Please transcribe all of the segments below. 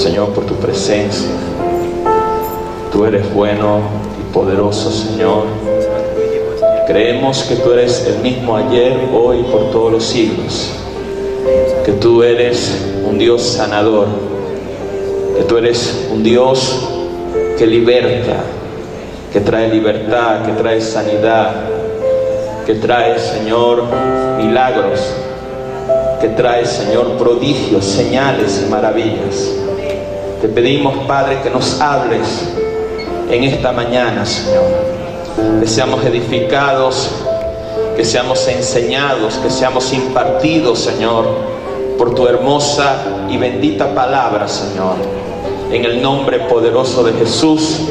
Señor, por tu presencia. Tú eres bueno y poderoso, Señor. Creemos que tú eres el mismo ayer, hoy, por todos los siglos. Que tú eres un Dios sanador. Que tú eres un Dios que liberta, que trae libertad, que trae sanidad, que trae, Señor, milagros, que trae, Señor, prodigios, señales y maravillas. Te pedimos, Padre, que nos hables en esta mañana, Señor. Que seamos edificados, que seamos enseñados, que seamos impartidos, Señor, por tu hermosa y bendita palabra, Señor. En el nombre poderoso de Jesús,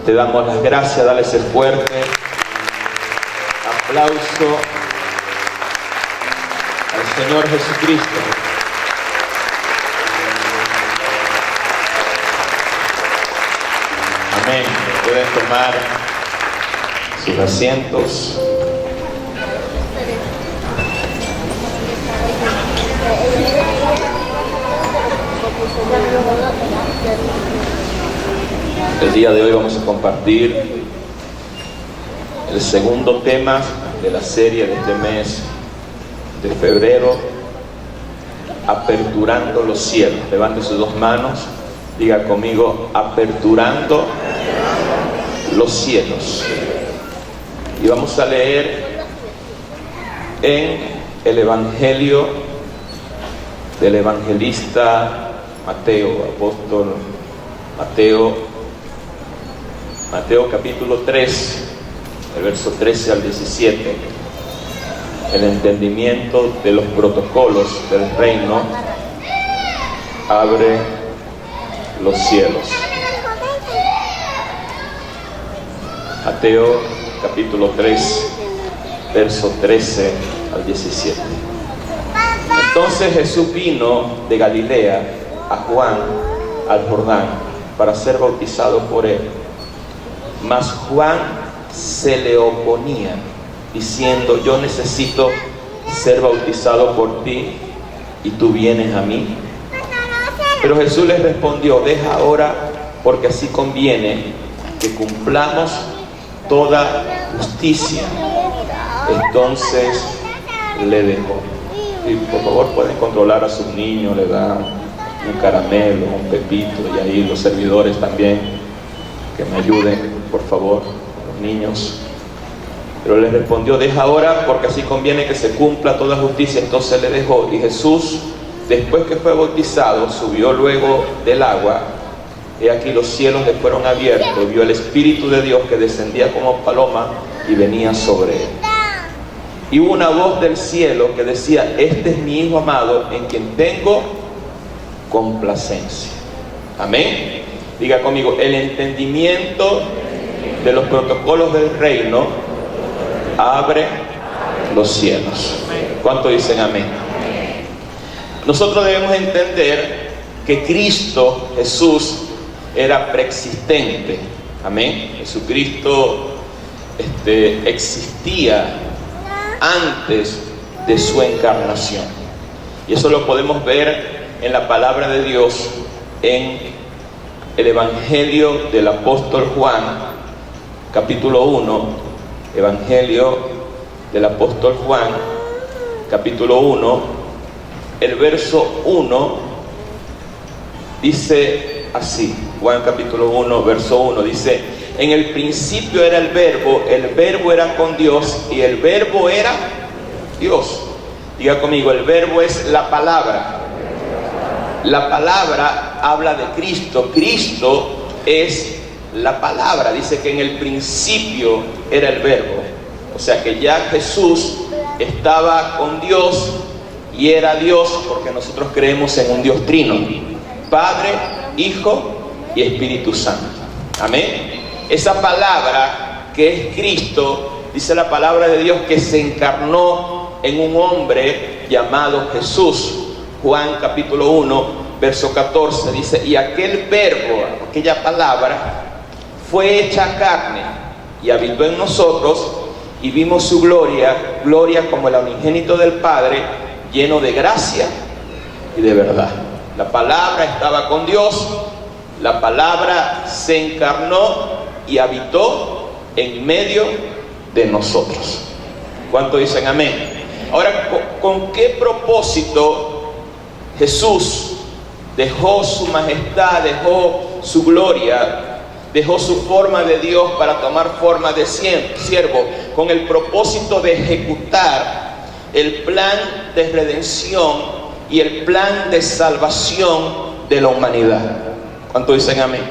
te damos las gracias. Dale ese fuerte aplauso al Señor Jesucristo. Amén. Pueden tomar sus asientos. El día de hoy vamos a compartir el segundo tema de la serie de este mes de febrero, aperturando los cielos. Levante sus dos manos, diga conmigo: aperturando los cielos. Y vamos a leer en el Evangelio del evangelista Mateo, apóstol Mateo capítulo 3, el verso 13 al 17. El entendimiento de los protocolos del reino abre los cielos. Mateo capítulo 3, verso 13 al 17. Entonces Jesús vino de Galilea a Juan al Jordán para ser bautizado por él. Mas Juan se le oponía, diciendo: yo necesito ser bautizado por ti, y tú vienes a mí. Pero Jesús les respondió: deja ahora, porque así conviene que cumplamos toda justicia. Entonces le dejó. Y por favor pueden controlar a sus niños, le dan un caramelo, un pepito, y ahí los servidores también, que me ayuden, por favor, los niños. Pero le respondió: deja ahora, porque así conviene que se cumpla toda justicia. Entonces le dejó. Y Jesús, después que fue bautizado, subió luego del agua. He aquí los cielos le fueron abiertos, vio el Espíritu de Dios que descendía como paloma y venía sobre él. Y hubo una voz del cielo que decía: este es mi Hijo amado, en quien tengo complacencia. Amén. Diga conmigo: el entendimiento de los protocolos del reino abre los cielos. ¿Cuánto dicen amén? Nosotros debemos entender que Cristo Jesús era preexistente. Amén. Jesucristo existía antes de su encarnación, y eso lo podemos ver en la palabra de Dios en el Evangelio del apóstol Juan, capítulo 1. Evangelio del apóstol Juan, capítulo 1, el verso 1 dice así. Juan capítulo 1, verso 1 dice: en el principio era el verbo era con Dios, y el verbo era Dios. Diga conmigo: el verbo es la palabra. La palabra habla de Cristo. Cristo es la palabra. Dice que en el principio era el verbo. O sea que ya Jesús estaba con Dios y era Dios, porque nosotros creemos en un Dios trino: Padre, Hijo y Espíritu Santo. Amén. Esa palabra que es Cristo, dice la palabra de Dios, que se encarnó en un hombre llamado Jesús. Juan capítulo 1, verso 14 dice: y aquel verbo, aquella palabra, fue hecha carne y habitó en nosotros, y vimos su gloria como el unigénito del Padre, lleno de gracia y de verdad. La palabra estaba con Dios, la palabra se encarnó y habitó en medio de nosotros. ¿Cuánto dicen amén? Ahora, ¿con qué propósito Jesús dejó su majestad, dejó su gloria, dejó su forma de Dios para tomar forma de siervo? Con el propósito de ejecutar el plan de redención y el plan de salvación de la humanidad. ¿Cuánto dicen amén?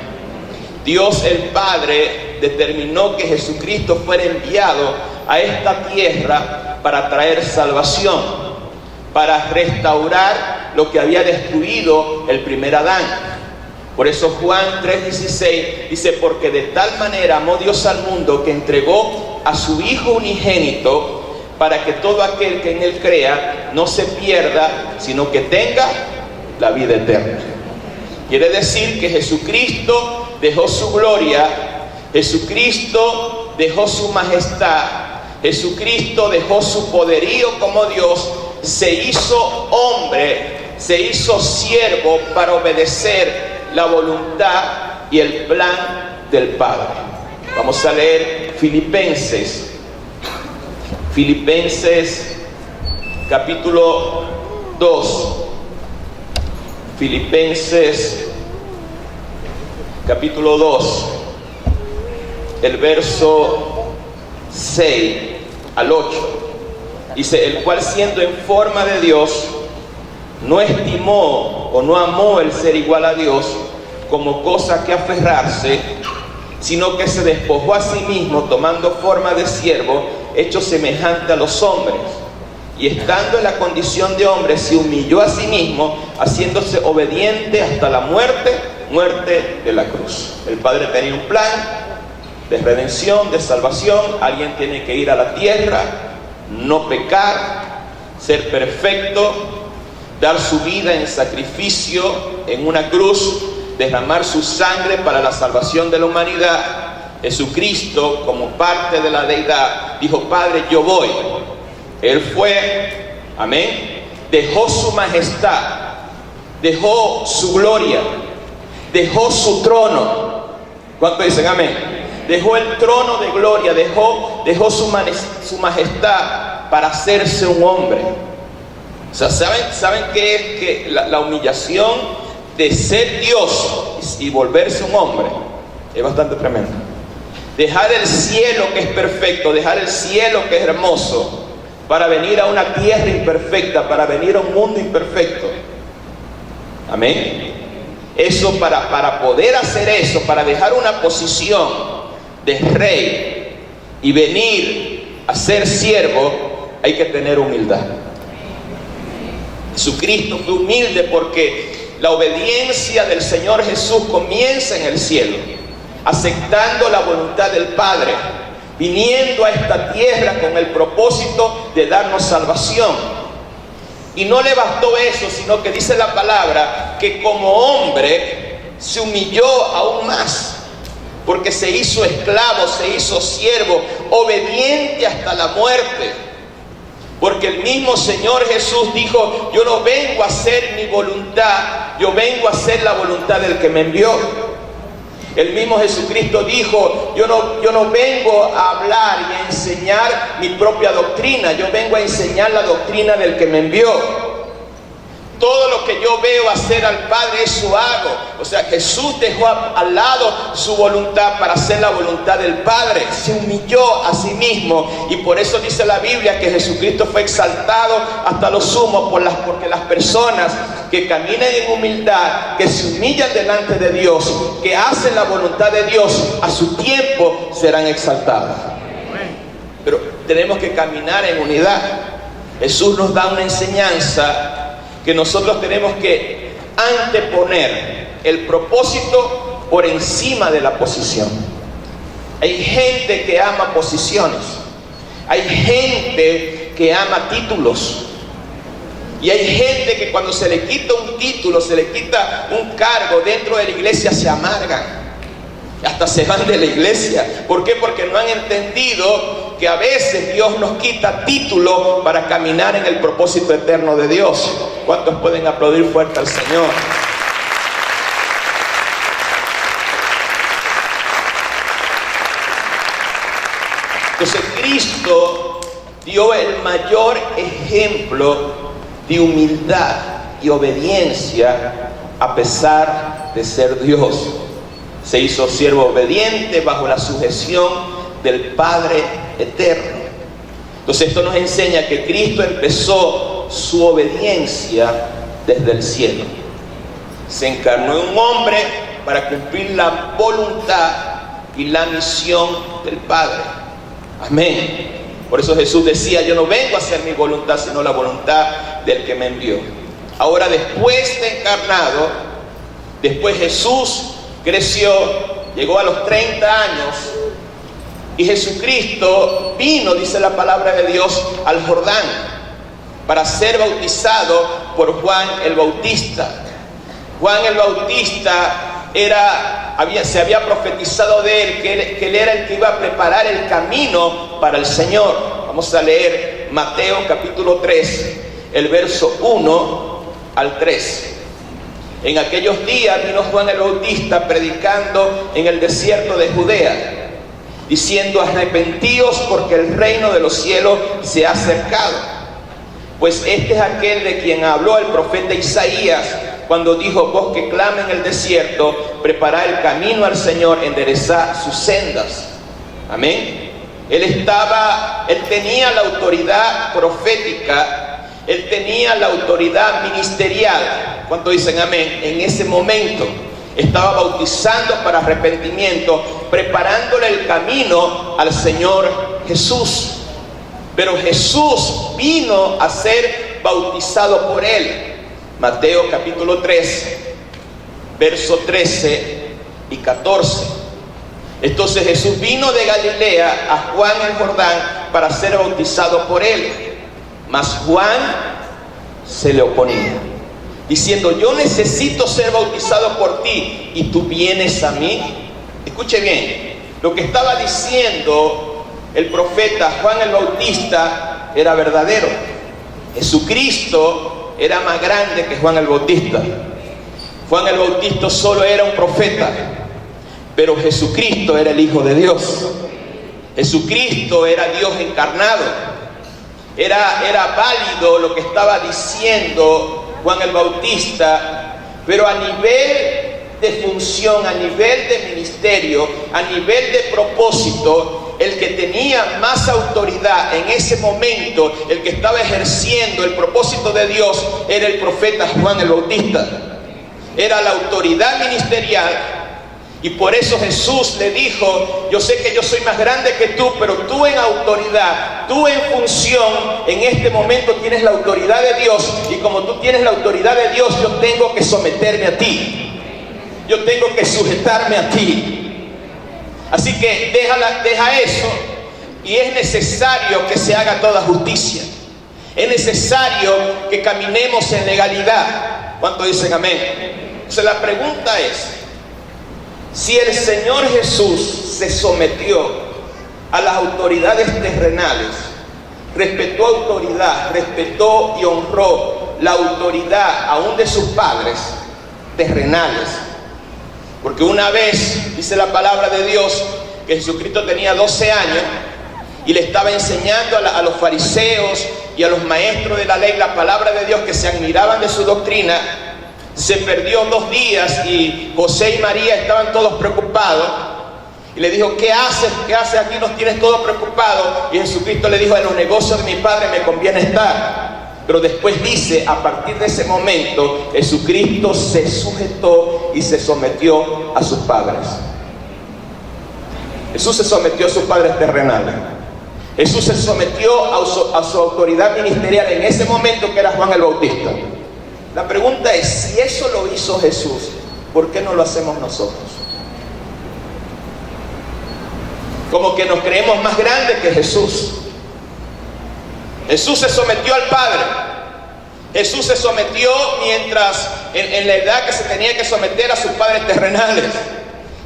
Dios el Padre determinó que Jesucristo fuera enviado a esta tierra para traer salvación, para restaurar lo que había destruido el primer Adán. Por eso Juan 3:16 dice: porque de tal manera amó Dios al mundo que entregó a su Hijo unigénito, para que todo aquel que en Él crea no se pierda, sino que tenga la vida eterna. Quiere decir que Jesucristo dejó su gloria, Jesucristo dejó su majestad, Jesucristo dejó su poderío como Dios, se hizo hombre, se hizo siervo para obedecer la voluntad y el plan del Padre. Vamos a leer Filipenses capítulo 2. Filipenses capítulo 2, el verso 6 al 8. Dice: el cual siendo en forma de Dios, no estimó o no amó el ser igual a Dios como cosa que aferrarse, sino que se despojó a sí mismo, tomando forma de siervo, hecho semejante a los hombres. Y estando en la condición de hombre, se humilló a sí mismo, haciéndose obediente hasta la muerte de la cruz. El Padre tenía un plan de redención, de salvación. Alguien tiene que ir a la tierra, no pecar, ser perfecto, dar su vida en sacrificio en una cruz, derramar su sangre para la salvación de la humanidad. Jesucristo, como parte de la deidad, dijo: Padre, yo voy. Él fue, amén, dejó su majestad, dejó su gloria, dejó su trono. ¿Cuánto dicen amén? Dejó el trono de gloria, dejó su majestad para hacerse un hombre. O sea, ¿saben qué es que la humillación de ser Dios y volverse un hombre? Es bastante tremendo. Dejar el cielo que es perfecto, dejar el cielo que es hermoso, para venir a una tierra imperfecta, para venir a un mundo imperfecto. Amén. Eso, para poder hacer eso, para dejar una posición de rey y venir a ser siervo, hay que tener humildad. Jesucristo fue humilde porque la obediencia del Señor Jesús comienza en el cielo, aceptando la voluntad del Padre, viniendo a esta tierra con el propósito de darnos salvación. Y no le bastó eso, sino que dice la palabra que como hombre se humilló aún más, porque se hizo esclavo, se hizo siervo, obediente hasta la muerte. Porque el mismo Señor Jesús dijo: yo no vengo a hacer mi voluntad, yo vengo a hacer la voluntad del que me envió. El mismo Jesucristo dijo: yo no vengo a hablar y a enseñar mi propia doctrina, yo vengo a enseñar la doctrina del que me envió. Todo lo que yo veo hacer al Padre, eso hago. O sea, Jesús dejó al lado su voluntad para hacer la voluntad del Padre. Se humilló a sí mismo. Y por eso dice la Biblia que Jesucristo fue exaltado hasta lo sumo, porque las personas que caminan en humildad, que se humillan delante de Dios, que hacen la voluntad de Dios, a su tiempo serán exaltados. Pero tenemos que caminar en unidad. Jesús nos da una enseñanza que nosotros tenemos que anteponer el propósito por encima de la posición. Hay gente que ama posiciones, hay gente que ama títulos, y hay gente que cuando se le quita un título, se le quita un cargo dentro de la iglesia, se amargan, hasta se van de la iglesia. ¿Por qué? Porque no han entendido porque a veces Dios nos quita título para caminar en el propósito eterno de Dios. ¿Cuántos pueden aplaudir fuerte al Señor? Entonces Cristo dio el mayor ejemplo de humildad y obediencia a pesar de ser Dios. Se hizo siervo obediente bajo la sujeción del Padre eterno. Entonces esto nos enseña que Cristo empezó su obediencia desde el cielo. Se encarnó en un hombre para cumplir la voluntad y la misión del Padre. Amén. Por eso Jesús decía: yo no vengo a hacer mi voluntad, sino la voluntad del que me envió. Ahora, después de encarnado, después Jesús creció, llegó a los 30 años, y Jesucristo vino, dice la palabra de Dios, al Jordán para ser bautizado por Juan el Bautista. Juan el Bautista se había profetizado de él que él era el que iba a preparar el camino para el Señor. Vamos a leer Mateo capítulo 3, el verso 1 al 3. En aquellos días vino Juan el Bautista predicando en el desierto de Judea, diciendo: arrepentíos, porque el reino de los cielos se ha acercado. Pues este es aquel de quien habló el profeta Isaías, cuando dijo: vos que clama en el desierto, preparad el camino al Señor, enderezad sus sendas. Amén. Él tenía la autoridad profética, él tenía la autoridad ministerial. ¿Cuánto dicen amén? En ese momento estaba bautizando para arrepentimiento, preparándole el camino al Señor Jesús. Pero Jesús vino a ser bautizado por él. Mateo capítulo 3, verso 13 y 14. Entonces Jesús vino de Galilea a Juan el Jordán para ser bautizado por él. Mas Juan se le oponía, diciendo: yo necesito ser bautizado por ti, y tú vienes a mí. Escuche bien, lo que estaba diciendo el profeta Juan el Bautista era verdadero. Jesucristo era más grande que Juan el Bautista. Juan el Bautista solo era un profeta, pero Jesucristo era el Hijo de Dios. Jesucristo era Dios encarnado. Era válido lo que estaba diciendo Juan el Bautista, pero a nivel de función, a nivel de ministerio, a nivel de propósito, el que tenía más autoridad en ese momento, el que estaba ejerciendo el propósito de Dios, era el profeta Juan el Bautista. Era la autoridad ministerial. Y por eso Jesús le dijo: yo sé que yo soy más grande que tú, pero tú en autoridad, tú en función, en este momento tienes la autoridad de Dios. Y como tú tienes la autoridad de Dios, yo tengo que someterme a ti. Yo tengo que sujetarme a ti. Así que deja eso. Y es necesario que se haga toda justicia. Es necesario que caminemos en legalidad. ¿Cuánto dicen amén? Entonces la pregunta es: si el Señor Jesús se sometió a las autoridades terrenales, respetó autoridad, respetó y honró la autoridad aún de sus padres terrenales, porque una vez dice la palabra de Dios que Jesucristo tenía 12 años y le estaba enseñando a los fariseos y a los maestros de la ley la palabra de Dios, que se admiraban de su doctrina. Se perdió 2 días y José y María estaban todos preocupados. Y le dijo: ¿qué haces? ¿Qué haces aquí? Nos tienes todos preocupados. Y Jesucristo le dijo: en los negocios de mi Padre me conviene estar. Pero después dice, a partir de ese momento, Jesucristo se sujetó y se sometió a sus padres. Jesús se sometió a sus padres terrenales. Jesús se sometió a su autoridad ministerial en ese momento, que era Juan el Bautista. La pregunta es: si eso lo hizo Jesús, ¿por qué no lo hacemos nosotros? Como que nos creemos más grandes que Jesús. Jesús se sometió al Padre. Jesús se sometió mientras en la edad que se tenía que someter a sus padres terrenales.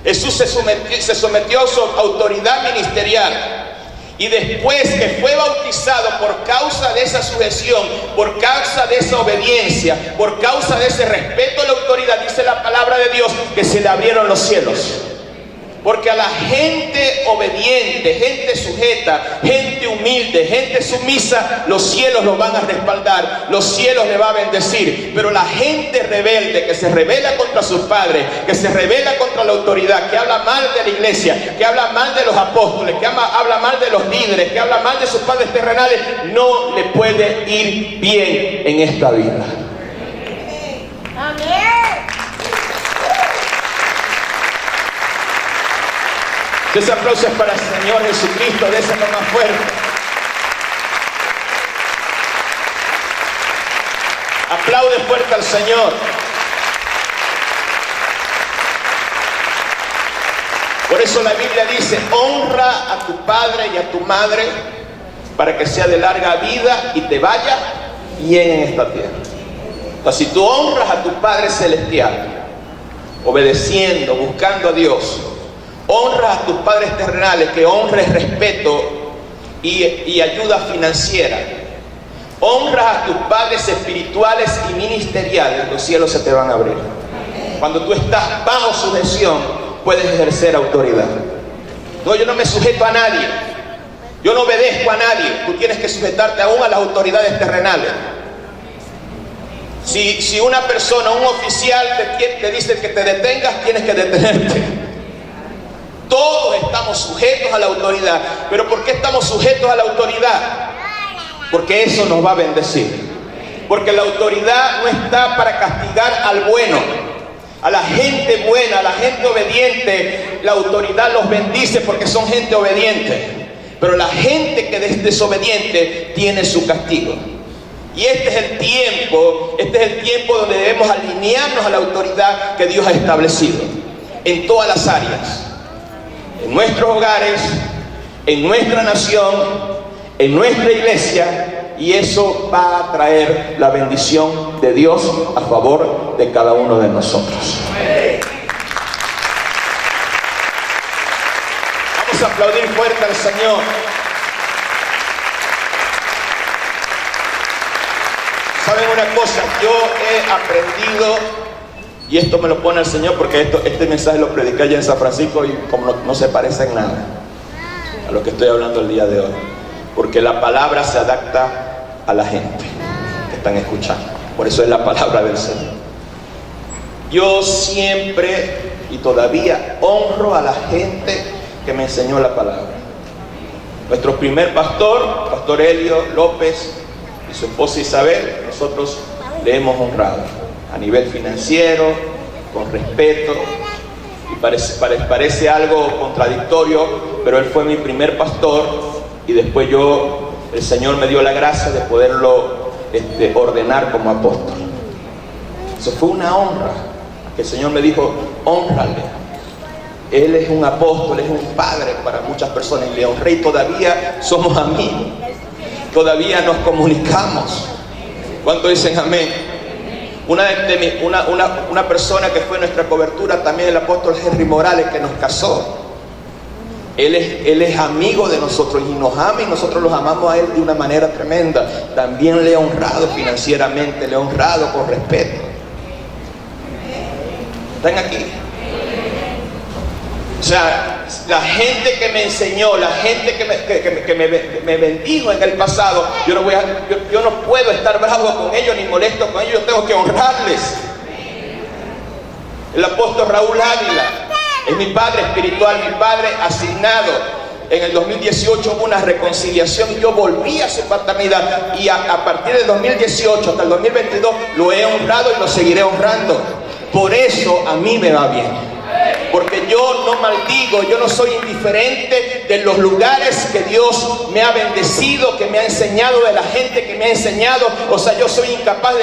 Jesús se sometió a su autoridad ministerial. Y después que fue bautizado, por causa de esa sujeción, por causa de esa obediencia, por causa de ese respeto a la autoridad, dice la palabra de Dios que se le abrieron los cielos. Porque a la gente obediente, gente sujeta, gente humilde, gente sumisa, los cielos los van a respaldar, los cielos le van a bendecir. Pero la gente rebelde, que se rebela contra sus padres, que se rebela contra la autoridad, que habla mal de la iglesia, que habla mal de los apóstoles, que habla mal de los líderes, que habla mal de sus padres terrenales, no le puede ir bien en esta vida. Amén. Ese aplauso es para el Señor Jesucristo, déselo más fuerte. Aplaude fuerte al Señor. Por eso la Biblia dice: honra a tu padre y a tu madre para que sea de larga vida y te vaya bien en esta tierra. Entonces, si tú honras a tu Padre Celestial, obedeciendo, buscando a Dios, honras a tus padres terrenales, que honres respeto y ayuda financiera, honras a tus padres espirituales y ministeriales, los cielos se te van a abrir. Cuando tú estás bajo sujeción, puedes ejercer autoridad. No, yo no me sujeto a nadie, yo no obedezco a nadie. Tú tienes que sujetarte aún a las autoridades terrenales. Si una persona, un oficial te dice que te detengas, tienes que detenerte. Todos estamos sujetos a la autoridad. ¿Pero por qué estamos sujetos a la autoridad? Porque eso nos va a bendecir. Porque la autoridad no está para castigar al bueno. A la gente buena, a la gente obediente, la autoridad los bendice porque son gente obediente. Pero la gente que es desobediente tiene su castigo. Y este es el tiempo donde debemos alinearnos a la autoridad que Dios ha establecido en todas las áreas. En nuestros hogares, en nuestra nación, en nuestra iglesia, y eso va a traer la bendición de Dios a favor de cada uno de nosotros. Vamos a aplaudir fuerte al Señor. ¿Saben una cosa? Yo he aprendido, y esto me lo pone el Señor porque este mensaje lo prediqué allá en San Francisco y como no se parece en nada a lo que estoy hablando el día de hoy, porque la palabra se adapta a la gente que están escuchando. Por eso es la palabra del Señor. Yo siempre y todavía honro a la gente que me enseñó la palabra. Nuestro primer pastor, Pastor Elio López, y su esposa Isabel, nosotros le hemos honrado a nivel financiero, con respeto, y parece algo contradictorio, pero él fue mi primer pastor y después el Señor me dio la gracia de poderlo ordenar como apóstol. Eso fue una honra, que el Señor me dijo: hónrale. Él es un apóstol, es un padre para muchas personas, y le honré, y todavía somos amigos, todavía nos comunicamos. ¿Cuántos dicen amén? Una persona que fue nuestra cobertura también, el apóstol Henry Morales, que nos casó. Él es amigo de nosotros y nos ama, y nosotros los amamos a él de una manera tremenda. También le he honrado financieramente, le he honrado con respeto. ¿Están aquí? O sea, la gente que me enseñó, la gente que me bendijo en el pasado, yo no puedo estar bravo con ellos ni molesto con ellos, yo tengo que honrarles. El apóstol Raúl Ávila es mi padre espiritual, mi padre asignado. En el 2018 hubo una reconciliación y yo volví a su paternidad, y a partir del 2018 hasta el 2022 lo he honrado y lo seguiré honrando. Por eso a mí me va bien. Porque yo no maldigo, yo no soy indiferente de los lugares que Dios me ha bendecido, que me ha enseñado, de la gente que me ha enseñado. O sea, yo soy incapaz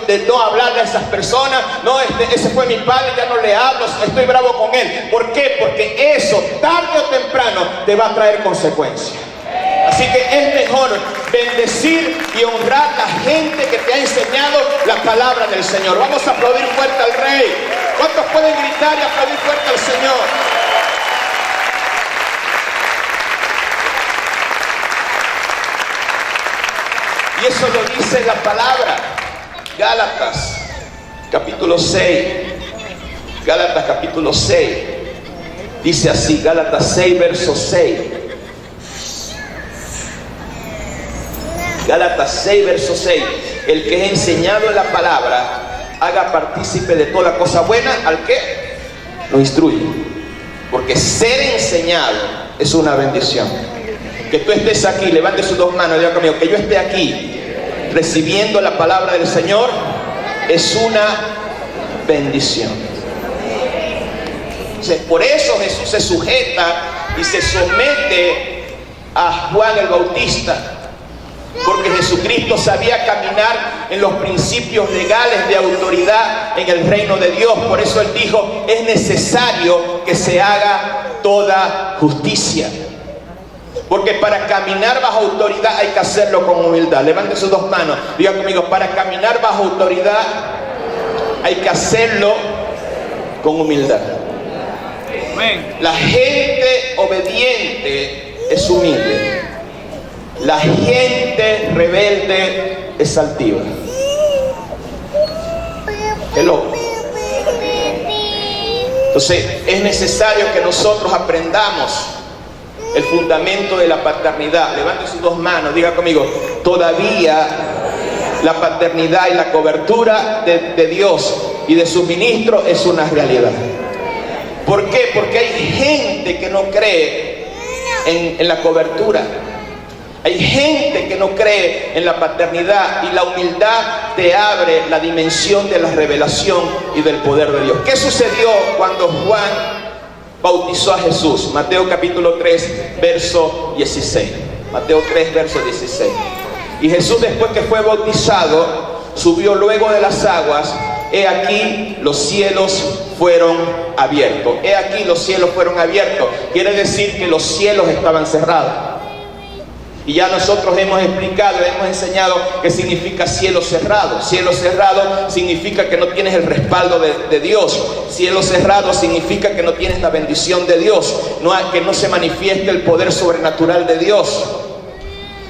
de no hablarle a esas personas. No, ese fue mi padre, ya no le hablo, estoy bravo con él. ¿Por qué? Porque eso, tarde o temprano, te va a traer consecuencias. Así que es mejor bendecir y honrar a la gente que te ha enseñado la palabra del Señor. Vamos a aplaudir fuerte al Rey. ¿Cuántos pueden gritar y aplaudir fuerte al Señor? Dice la palabra, Gálatas capítulo 6. Gálatas capítulo 6. Dice así, Gálatas 6, verso 6. Gálatas 6, verso 6. El que es enseñado en la palabra, haga partícipe de toda cosa buena al que lo instruye. Porque ser enseñado es una bendición. Que tú estés aquí, levante sus dos manos, diga conmigo, que yo esté aquí recibiendo la palabra del Señor es una bendición. Entonces, por eso Jesús se sujeta y se somete a Juan el Bautista, porque Jesucristo sabía caminar en los principios legales de autoridad en el reino de Dios. Por eso Él dijo, es necesario que se haga toda justicia. Porque para caminar bajo autoridad hay que hacerlo con humildad. Levante sus dos manos, diga conmigo, para caminar bajo autoridad hay que hacerlo con humildad. La gente obediente es humilde. La gente rebelde es altiva. Qué loco. Entonces es necesario que nosotros aprendamos el fundamento de la paternidad. Levante sus dos manos, diga conmigo, todavía la paternidad y la cobertura de Dios y de su ministro es una realidad. ¿Por qué? Porque hay gente que no cree en la cobertura. Hay gente que no cree en la paternidad, y la humildad te abre la dimensión de la revelación y del poder de Dios. ¿Qué sucedió cuando Juan bautizó a Jesús? Mateo capítulo 3, verso 16. Mateo 3, verso 16. Y Jesús, después que fue bautizado, subió luego de las aguas. He aquí los cielos fueron abiertos. He aquí los cielos fueron abiertos. Quiere decir que los cielos estaban cerrados. Y ya nosotros hemos explicado, hemos enseñado qué significa cielo cerrado. Cielo cerrado significa que no tienes el respaldo de Dios. Cielo cerrado significa que no tienes la bendición de Dios, que no se manifieste el poder sobrenatural de Dios.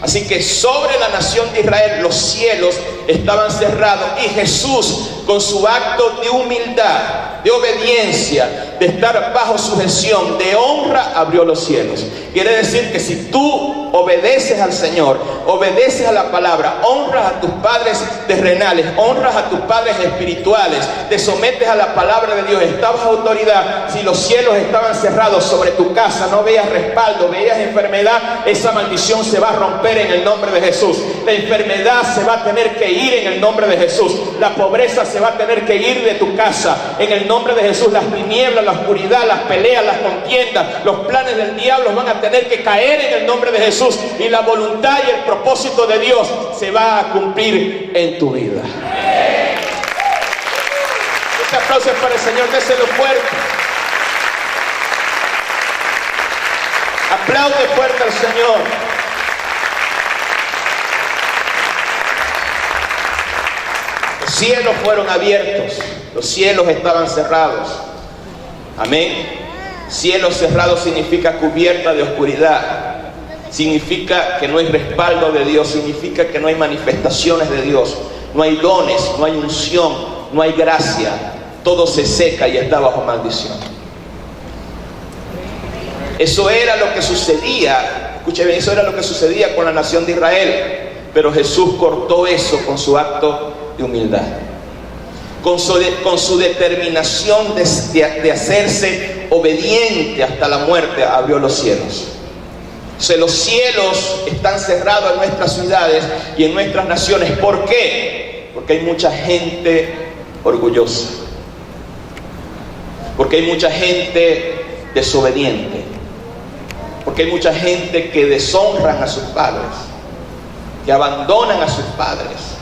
Así que sobre la nación de Israel los cielos estaban cerrados, y Jesús, con su acto de humildad, de obediencia, de estar bajo sujeción, de honra, abrió los cielos. Quiere decir que si tú obedeces al Señor, obedeces a la palabra, honras a tus padres terrenales, honras a tus padres espirituales, te sometes a la palabra de Dios, estás bajo autoridad. Si los cielos estaban cerrados sobre tu casa, no veías respaldo, veías enfermedad, esa maldición se va a romper en el nombre de Jesús. La enfermedad se va a tener que ir en el nombre de Jesús. La pobreza se va a tener que ir de tu casa en el nombre de Jesús. Las tinieblas, la oscuridad, las peleas, las contiendas, los planes del diablo van a tener que caer en el nombre de Jesús, y la voluntad y el propósito de Dios se va a cumplir en tu vida. Este aplauso es para el Señor, déselo fuerte. Aplaude fuerte al Señor. Los cielos fueron abiertos, los cielos estaban cerrados. Amén. Cielo cerrado significa cubierta de oscuridad. Significa que no hay respaldo de Dios, significa que no hay manifestaciones de Dios, no hay dones, no hay unción, no hay gracia. Todo se seca y está bajo maldición. Eso era lo que sucedía, escuche bien, eso era lo que sucedía con la nación de Israel. Pero Jesús cortó eso con su acto de humildad, con su determinación de hacerse obediente hasta la muerte. Abrió los cielos. Los cielos están cerrados en nuestras ciudades y en nuestras naciones. ¿Por qué? Porque hay mucha gente orgullosa, porque hay mucha gente desobediente, porque hay mucha gente que deshonran a sus padres, que abandonan a sus padres.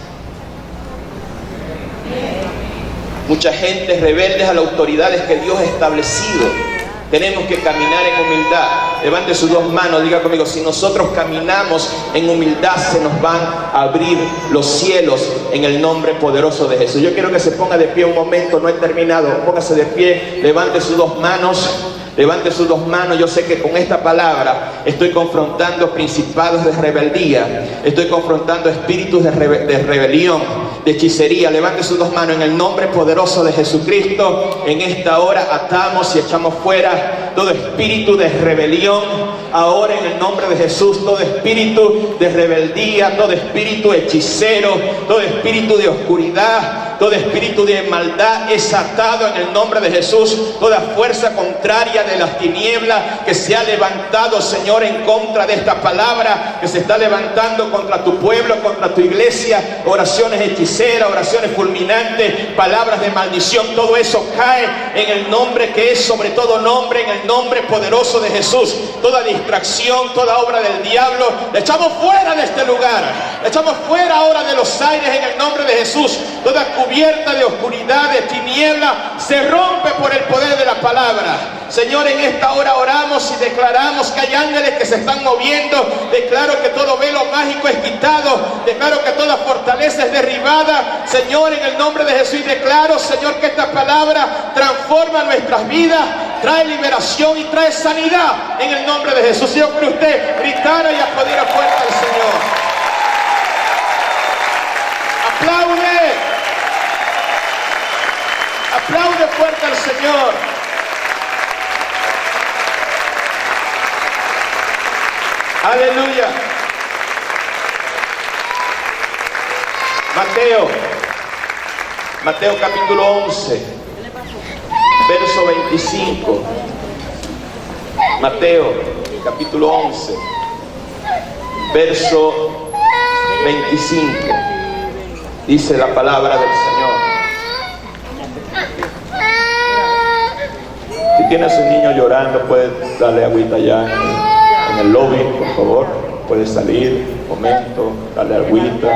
Mucha gente rebelde a las autoridades que Dios ha establecido. Tenemos que caminar en humildad. Levante sus dos manos, diga conmigo, si nosotros caminamos en humildad, se nos van a abrir los cielos en el nombre poderoso de Jesús. Yo quiero que se ponga de pie un momento, no he terminado. Póngase de pie, levante sus dos manos. Levante sus dos manos. Yo sé que con esta palabra estoy confrontando principados de rebeldía, estoy confrontando espíritus de rebelión, de hechicería. Levante sus dos manos. En el nombre poderoso de Jesucristo, en esta hora atamos y echamos fuera todo espíritu de rebelión. Ahora, en el nombre de Jesús, todo espíritu de rebeldía, todo espíritu hechicero, todo espíritu de oscuridad, todo espíritu de maldad es atado en el nombre de Jesús. Toda fuerza contraria de las tinieblas que se ha levantado, Señor, en contra de esta palabra, que se está levantando contra tu pueblo, contra tu iglesia, oraciones hechiceras, oraciones fulminantes, palabras de maldición, todo eso cae en el nombre que es sobre todo nombre, en el nombre poderoso de Jesús. Toda distracción, toda obra del diablo, la echamos fuera de este lugar, la echamos fuera ahora de los aires en el nombre de Jesús. Toda cubierta de oscuridad, de tiniebla, se rompe por el poder de la palabra. Señor, en esta hora oramos y declaramos que hay ángeles que se están moviendo. Declaro que todo velo mágico es quitado. Declaro que toda fortaleza es derribada, Señor, en el nombre de Jesús. Y declaro, Señor, que esta palabra transforma nuestras vidas, trae liberación y trae sanidad en el nombre de Jesús. Si yo creo que usted gritara y aplaudiera fuerte al Señor. Aplaude. Aplaude fuerte al Señor. Aleluya. Mateo capítulo 11, verso 25. Mateo capítulo 11, verso 25. Dice la palabra del Señor. Si tienes un niño llorando, puedes darle agüita allá en el lobby, por favor. Puedes salir un momento, darle agüita,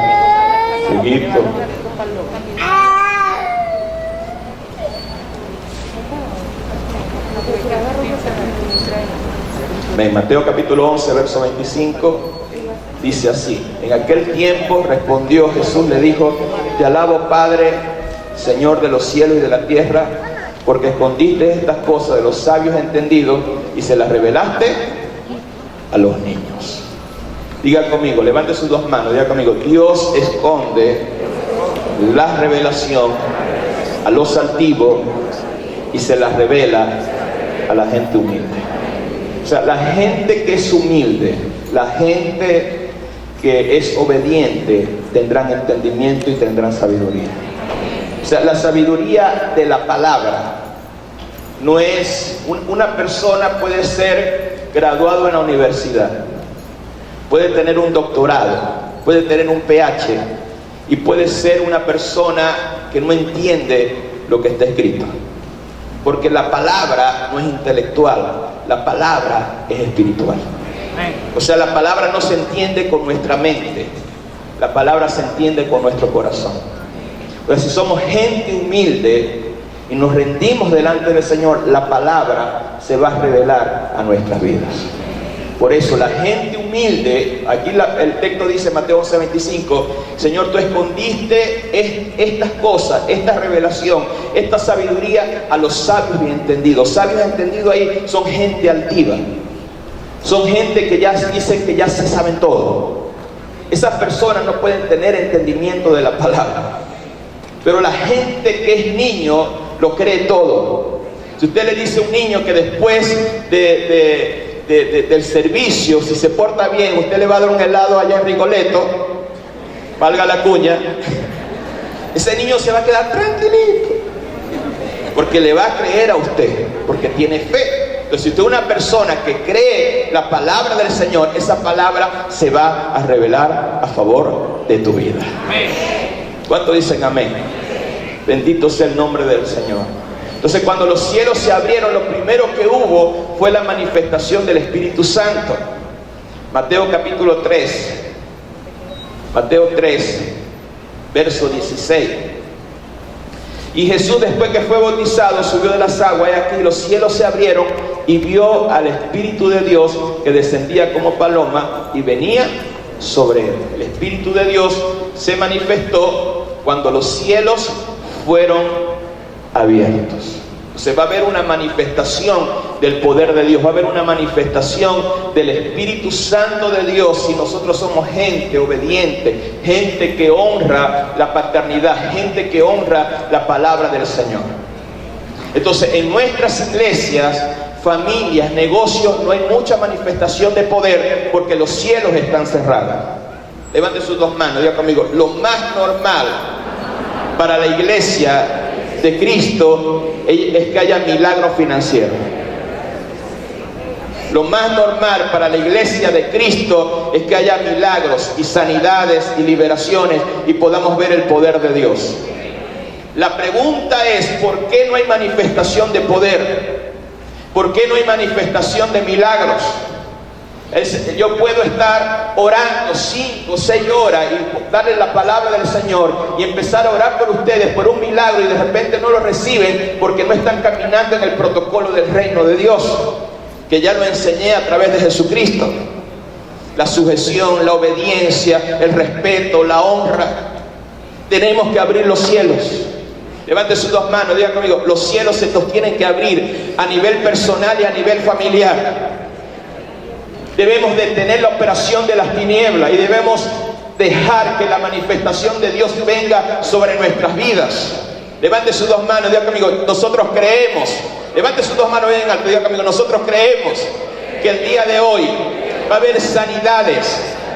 juguito. Mateo capítulo 11, verso 25. Dice así: en aquel tiempo respondió Jesús, le dijo: te alabo, Padre, Señor de los cielos y de la tierra, porque escondiste estas cosas de los sabios entendidos y se las revelaste a los niños. Diga conmigo, levante sus dos manos, diga conmigo: Dios esconde la revelación a los altivos y se las revela a la gente humilde. O sea, la gente que es humilde, la gente que es obediente, tendrán entendimiento y tendrán sabiduría. O sea, la sabiduría de la palabra no es... Una persona puede ser graduado en la universidad, puede tener un doctorado, puede tener un PH, y puede ser una persona que no entiende lo que está escrito. Porque la palabra no es intelectual, la palabra es espiritual. O sea, la palabra no se entiende con nuestra mente, la palabra se entiende con nuestro corazón. Entonces, si somos gente humilde y nos rendimos delante del Señor, la palabra se va a revelar a nuestras vidas. Por eso la gente humilde, aquí el texto dice, Mateo 11:25, Señor, tú escondiste estas cosas, esta revelación, esta sabiduría a los sabios bien entendidos. Sabios entendidos ahí son gente altiva, son gente que ya dicen que ya se saben todo. Esas personas no pueden tener entendimiento de la palabra, pero la gente que es niño lo cree todo. Si usted le dice a un niño que después del servicio, si se porta bien, usted le va a dar un helado allá en Rigoletto, valga la cuña, ese niño se va a quedar tranquilito, porque le va a creer a usted, porque tiene fe. Entonces, si usted es una persona que cree la palabra del Señor, esa palabra se va a revelar a favor de tu vida. ¿Cuántos dicen amén? Bendito sea el nombre del Señor. Entonces, cuando los cielos se abrieron, lo primero que hubo fue la manifestación del Espíritu Santo. Mateo capítulo 3, Mateo 3, verso 16. Y Jesús, después que fue bautizado, subió de las aguas, y aquí los cielos se abrieron, y vio al Espíritu de Dios que descendía como paloma y venía sobre él. El Espíritu de Dios se manifestó cuando los cielos fueron abiertos. O Entonces va a haber una manifestación del poder de Dios, va a haber una manifestación del Espíritu Santo de Dios si nosotros somos gente obediente, gente que honra la paternidad, gente que honra la palabra del Señor. Entonces en nuestras iglesias, familias, negocios, no hay mucha manifestación de poder porque los cielos están cerrados. Levante sus dos manos, diga conmigo, lo más normal para la iglesia de Cristo es que haya milagros financieros. Lo más normal para la iglesia de Cristo es que haya milagros y sanidades y liberaciones y podamos ver el poder de Dios. La pregunta es, ¿por qué no hay manifestación de poder? ¿Por qué no hay manifestación de milagros? Yo puedo estar orando 5 o 6 horas y darle la palabra del Señor y empezar a orar por ustedes por un milagro y de repente no lo reciben porque no están caminando en el protocolo del reino de Dios, que ya lo enseñé a través de Jesucristo. La sujeción, la obediencia, el respeto, la honra. Tenemos que abrir los cielos. Levante sus dos manos, diga conmigo, los cielos se nos tienen que abrir a nivel personal y a nivel familiar. Debemos detener la operación de las tinieblas y debemos dejar que la manifestación de Dios venga sobre nuestras vidas. Levante sus dos manos, diga conmigo, nosotros creemos. Levante sus dos manos bien alto, diga conmigo, nosotros creemos que el día de hoy va a haber sanidades,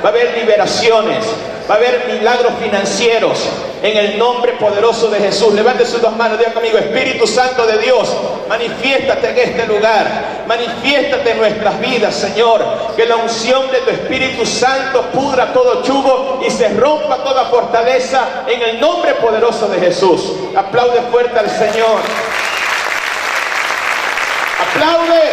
va a haber liberaciones, va a haber milagros financieros en el nombre poderoso de Jesús. Levante sus dos manos, diga conmigo, Espíritu Santo de Dios, manifiéstate en este lugar, manifiéstate en nuestras vidas, Señor. Que la unción de tu Espíritu Santo pudra todo yugo y se rompa toda fortaleza en el nombre poderoso de Jesús. Aplaude fuerte al Señor. Aplaude.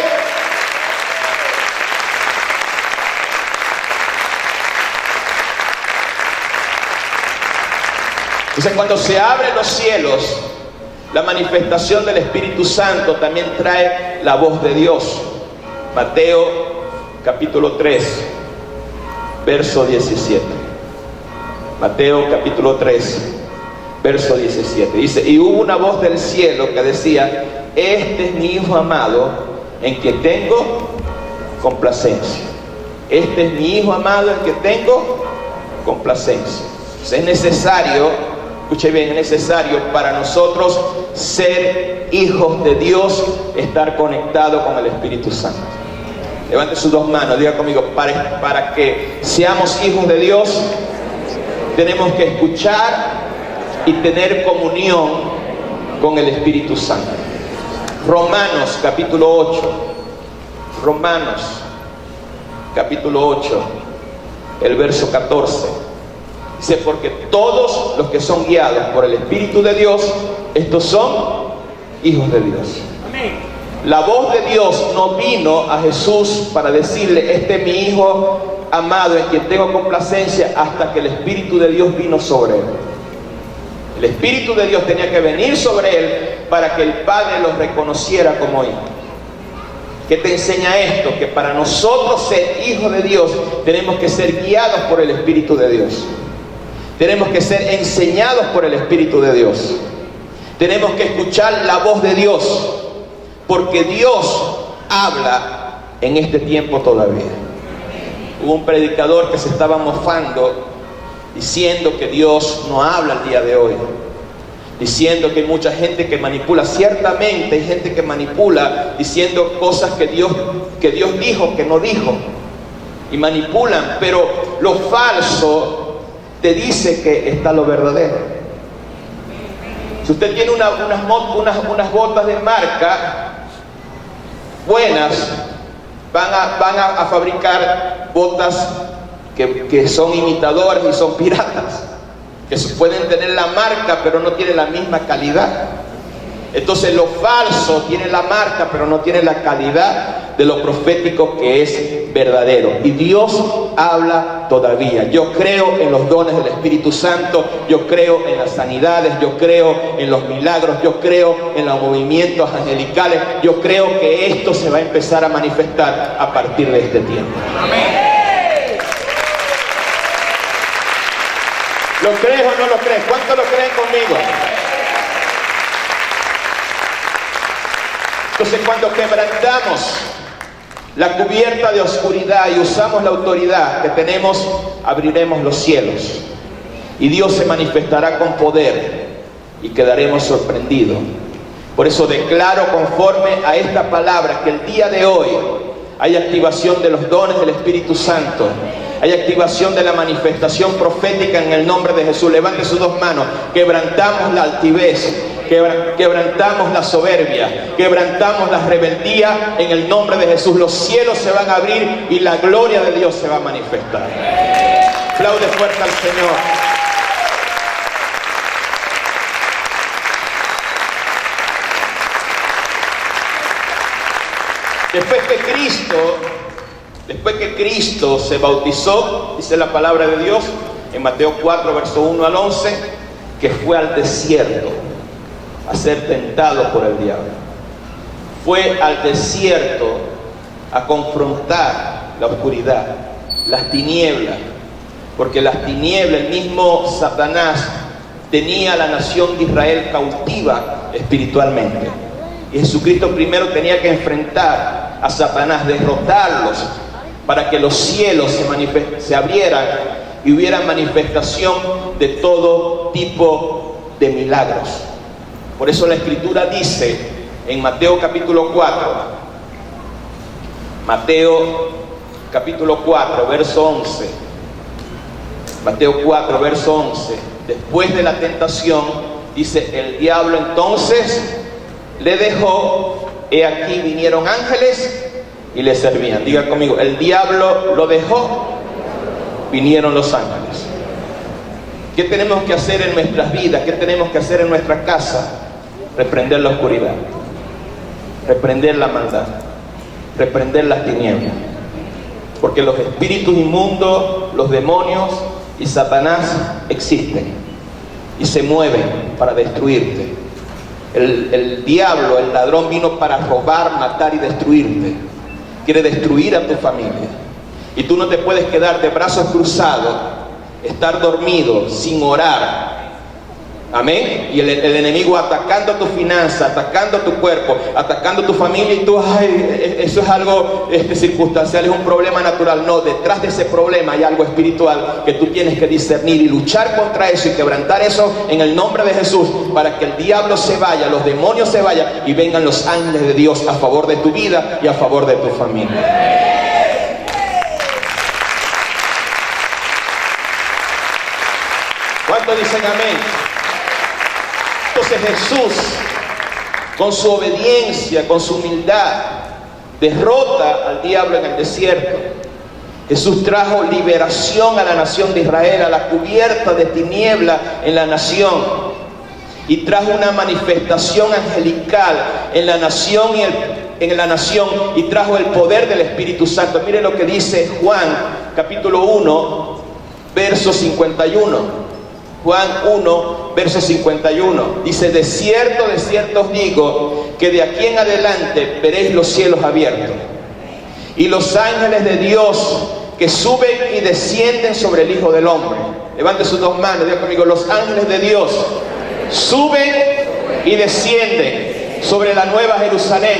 Entonces cuando se abren los cielos, la manifestación del Espíritu Santo también trae la voz de Dios. Mateo capítulo 3, verso 17. Mateo capítulo 3, verso 17. Dice, y hubo una voz del cielo que decía, este es mi Hijo amado, en quien tengo complacencia. Este es mi Hijo amado, en quien tengo complacencia. Entonces es necesario, escuche bien, es necesario para nosotros ser hijos de Dios, estar conectados con el Espíritu Santo. Levante sus dos manos, diga conmigo, para que seamos hijos de Dios, tenemos que escuchar y tener comunión con el Espíritu Santo. Romanos capítulo 8, Romanos capítulo 8, el verso 14. Dice, porque todos los que son guiados por el Espíritu de Dios, estos son hijos de Dios. Amén. La voz de Dios no vino a Jesús para decirle, este es mi Hijo amado en quien tengo complacencia, hasta que el Espíritu de Dios vino sobre él. El Espíritu de Dios tenía que venir sobre él para que el Padre lo reconociera como hijo. ¿Qué te enseña esto? Que para nosotros ser hijos de Dios tenemos que ser guiados por el Espíritu de Dios. Tenemos que ser enseñados por el Espíritu de Dios. Tenemos que escuchar la voz de Dios, porque Dios habla en este tiempo todavía. Hubo un predicador que se estaba mofando, diciendo que Dios no habla el día de hoy, diciendo que hay mucha gente que manipula. Ciertamente hay gente que manipula diciendo cosas que Dios dijo, que no dijo, y manipulan, pero lo falso te dice que está lo verdadero. Si usted tiene unas botas de marca buenas, van a fabricar botas que son imitadoras y son piratas, que pueden tener la marca pero no tienen la misma calidad. Entonces lo falso tiene la marca pero no tiene la calidad de lo profético que es verdadero. Y Dios habla todavía. Yo creo en los dones del Espíritu Santo, yo creo en las sanidades, yo creo en los milagros, yo creo en los movimientos angelicales, yo creo que esto se va a empezar a manifestar a partir de este tiempo. Amén. ¿Lo crees o no lo crees? ¿Cuántos lo creen conmigo? Entonces, cuando quebrantamos la cubierta de oscuridad y usamos la autoridad que tenemos, abriremos los cielos y Dios se manifestará con poder y quedaremos sorprendidos. Por eso declaro conforme a esta palabra que el día de hoy hay activación de los dones del Espíritu Santo, hay activación de la manifestación profética en el nombre de Jesús. Levante sus dos manos. Quebrantamos la altivez, quebrantamos la soberbia, quebrantamos la rebeldía en el nombre de Jesús. Los cielos se van a abrir y la gloria de Dios se va a manifestar. Aplaude fuerte al Señor. Después que Cristo se bautizó, dice la palabra de Dios en Mateo 4, verso 1 al 11, que fue al desierto a ser tentado por el diablo. Fue al desierto a confrontar la oscuridad, las tinieblas, porque las tinieblas, el mismo Satanás tenía a la nación de Israel cautiva espiritualmente. Y Jesucristo primero tenía que enfrentar a Satanás, derrotarlos, para que los cielos se abrieran y hubiera manifestación de todo tipo de milagros. Por eso la Escritura dice en Mateo capítulo 4, Mateo capítulo 4, verso 11, Mateo 4, verso 11, después de la tentación, dice, el diablo entonces le dejó, he aquí vinieron ángeles y le servían. Diga conmigo, el diablo lo dejó, vinieron los ángeles. ¿Qué tenemos que hacer en nuestras vidas? ¿Qué tenemos que hacer en nuestra casa? Reprender la oscuridad, reprender la maldad, reprender las tinieblas. Porque los espíritus inmundos, los demonios y Satanás existen y se mueven para destruirte. El diablo, el ladrón, vino para robar, matar y destruirte. Quiere destruir a tu familia. Y tú no te puedes quedar de brazos cruzados, estar dormido, sin orar. Amén. Y el enemigo atacando tu finanza, atacando tu cuerpo, atacando tu familia, y tú, ay, eso es algo circunstancial, es un problema natural. No, detrás de ese problema hay algo espiritual que tú tienes que discernir y luchar contra eso y quebrantar eso en el nombre de Jesús, para que el diablo se vaya, los demonios se vayan y vengan los ángeles de Dios a favor de tu vida y a favor de tu familia. ¿Cuántos dicen amén? Entonces Jesús, con su obediencia, con su humildad, derrota al diablo en el desierto. Jesús trajo liberación a la nación de Israel, a la cubierta de tiniebla en la nación, y trajo una manifestación angelical en la nación y trajo el poder del Espíritu Santo. Mire lo que dice Juan capítulo 1, verso 51. Juan 1, verso 51, dice, de cierto os digo, que de aquí en adelante veréis los cielos abiertos, y los ángeles de Dios que suben y descienden sobre el Hijo del Hombre. Levante sus dos manos, diga conmigo, los ángeles de Dios suben y descienden sobre la Nueva Jerusalén,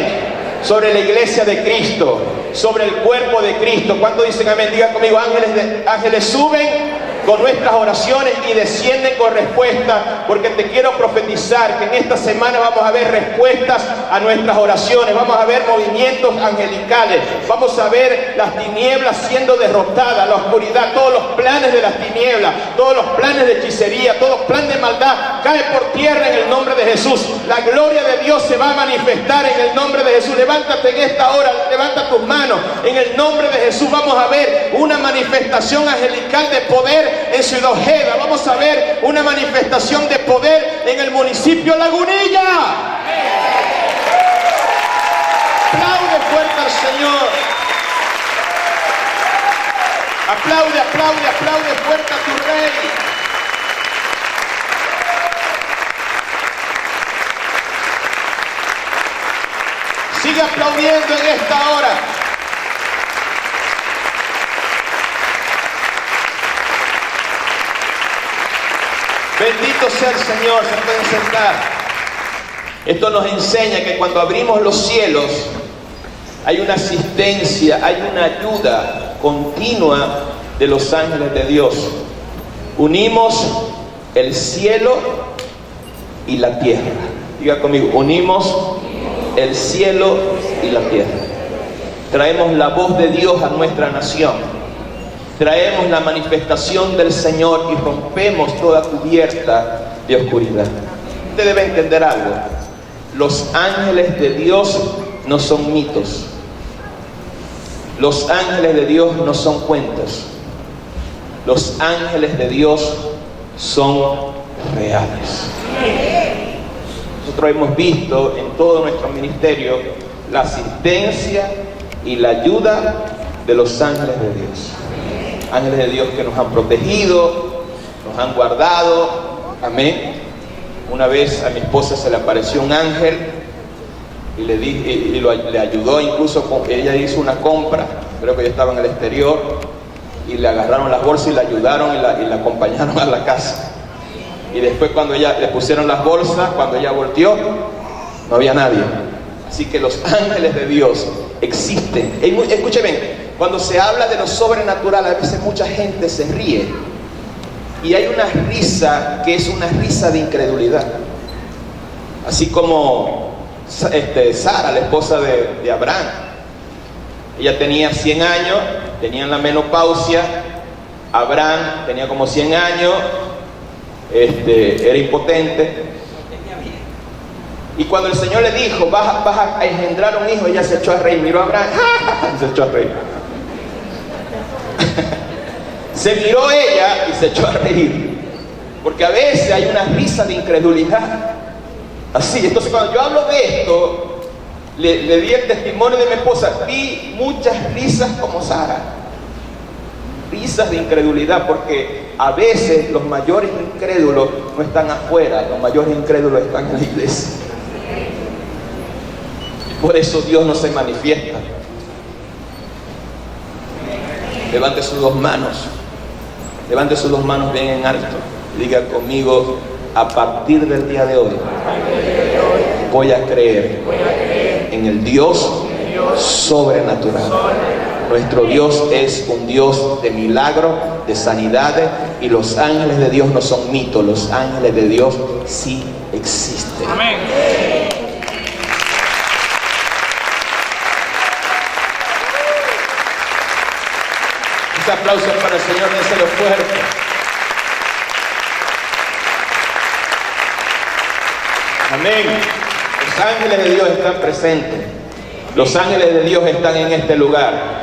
sobre la iglesia de Cristo, sobre el cuerpo de Cristo. ¿Cuántos dicen amén? Diga conmigo, ángeles suben con nuestras oraciones y descienden con respuesta, porque te quiero profetizar que en esta semana vamos a ver respuestas a nuestras oraciones, vamos a ver movimientos angelicales, vamos a ver las tinieblas siendo derrotadas, la oscuridad, todos los planes de las tinieblas, todos los planes de hechicería, todos los planes de maldad caen por tierra en el nombre de Jesús. La gloria de Dios se va a manifestar en el nombre de Jesús. Levántate en esta hora, levanta tus manos en el nombre de Jesús. Vamos a ver una manifestación angelical de poder en Ciudad Ojeda. Vamos a ver una manifestación de poder en el municipio Lagunilla. Aplaude fuerte al Señor. Aplaude, aplaude, aplaude fuerte a tu Rey. Sigue aplaudiendo en esta hora. Bendito sea el Señor. Se pueden sentar. Esto nos enseña que cuando abrimos los cielos hay una asistencia, hay una ayuda continua de los ángeles de Dios. Unimos el cielo y la tierra. Diga conmigo, unimos el cielo y la tierra. Traemos la voz de Dios a nuestra nación. Traemos la manifestación del Señor y rompemos toda cubierta de oscuridad. Usted debe entender algo. Los ángeles de Dios no son mitos. Los ángeles de Dios no son cuentos. Los ángeles de Dios son reales. Nosotros hemos visto en todo nuestro ministerio la asistencia y la ayuda de los ángeles de Dios. Ángeles de Dios que nos han protegido, nos han guardado. Amén. Una vez a mi esposa se le apareció un ángel y le ayudó, incluso ella hizo una compra, creo que ella estaba en el exterior, y le agarraron las bolsas y la ayudaron y la acompañaron a la casa. Y después cuando ella le pusieron las bolsas, cuando ella volteó, no había nadie. Así que los ángeles de Dios existen. Escúcheme, cuando se habla de lo sobrenatural, a veces mucha gente se ríe. Y hay una risa que es una risa de incredulidad. Así como Sara, la esposa de Abraham. Ella tenía 100 años, tenía la menopausia. Abraham tenía como 100 años, era impotente. Y cuando el Señor le dijo, vas a engendrar un hijo, ella se echó a reír. Miró a Abraham, se echó a reír. Se miró ella y se echó a reír. Porque a veces hay una risa de incredulidad. Así, entonces cuando yo hablo de esto, le di el testimonio de mi esposa, vi muchas risas como Sara. Risas de incredulidad, porque a veces los mayores incrédulos no están afuera, los mayores incrédulos están en la iglesia. Por eso Dios no se manifiesta. Levante sus dos manos. Levante sus dos manos bien en alto. Diga conmigo, a partir del día de hoy, voy a creer en el Dios sobrenatural. Nuestro Dios es un Dios de milagros, de sanidades, y los ángeles de Dios no son mitos, los ángeles de Dios sí existen. Amén. Un aplauso para el Señor, déselo fuerte. Amén. Los ángeles de Dios están presentes. Los ángeles de Dios están en este lugar.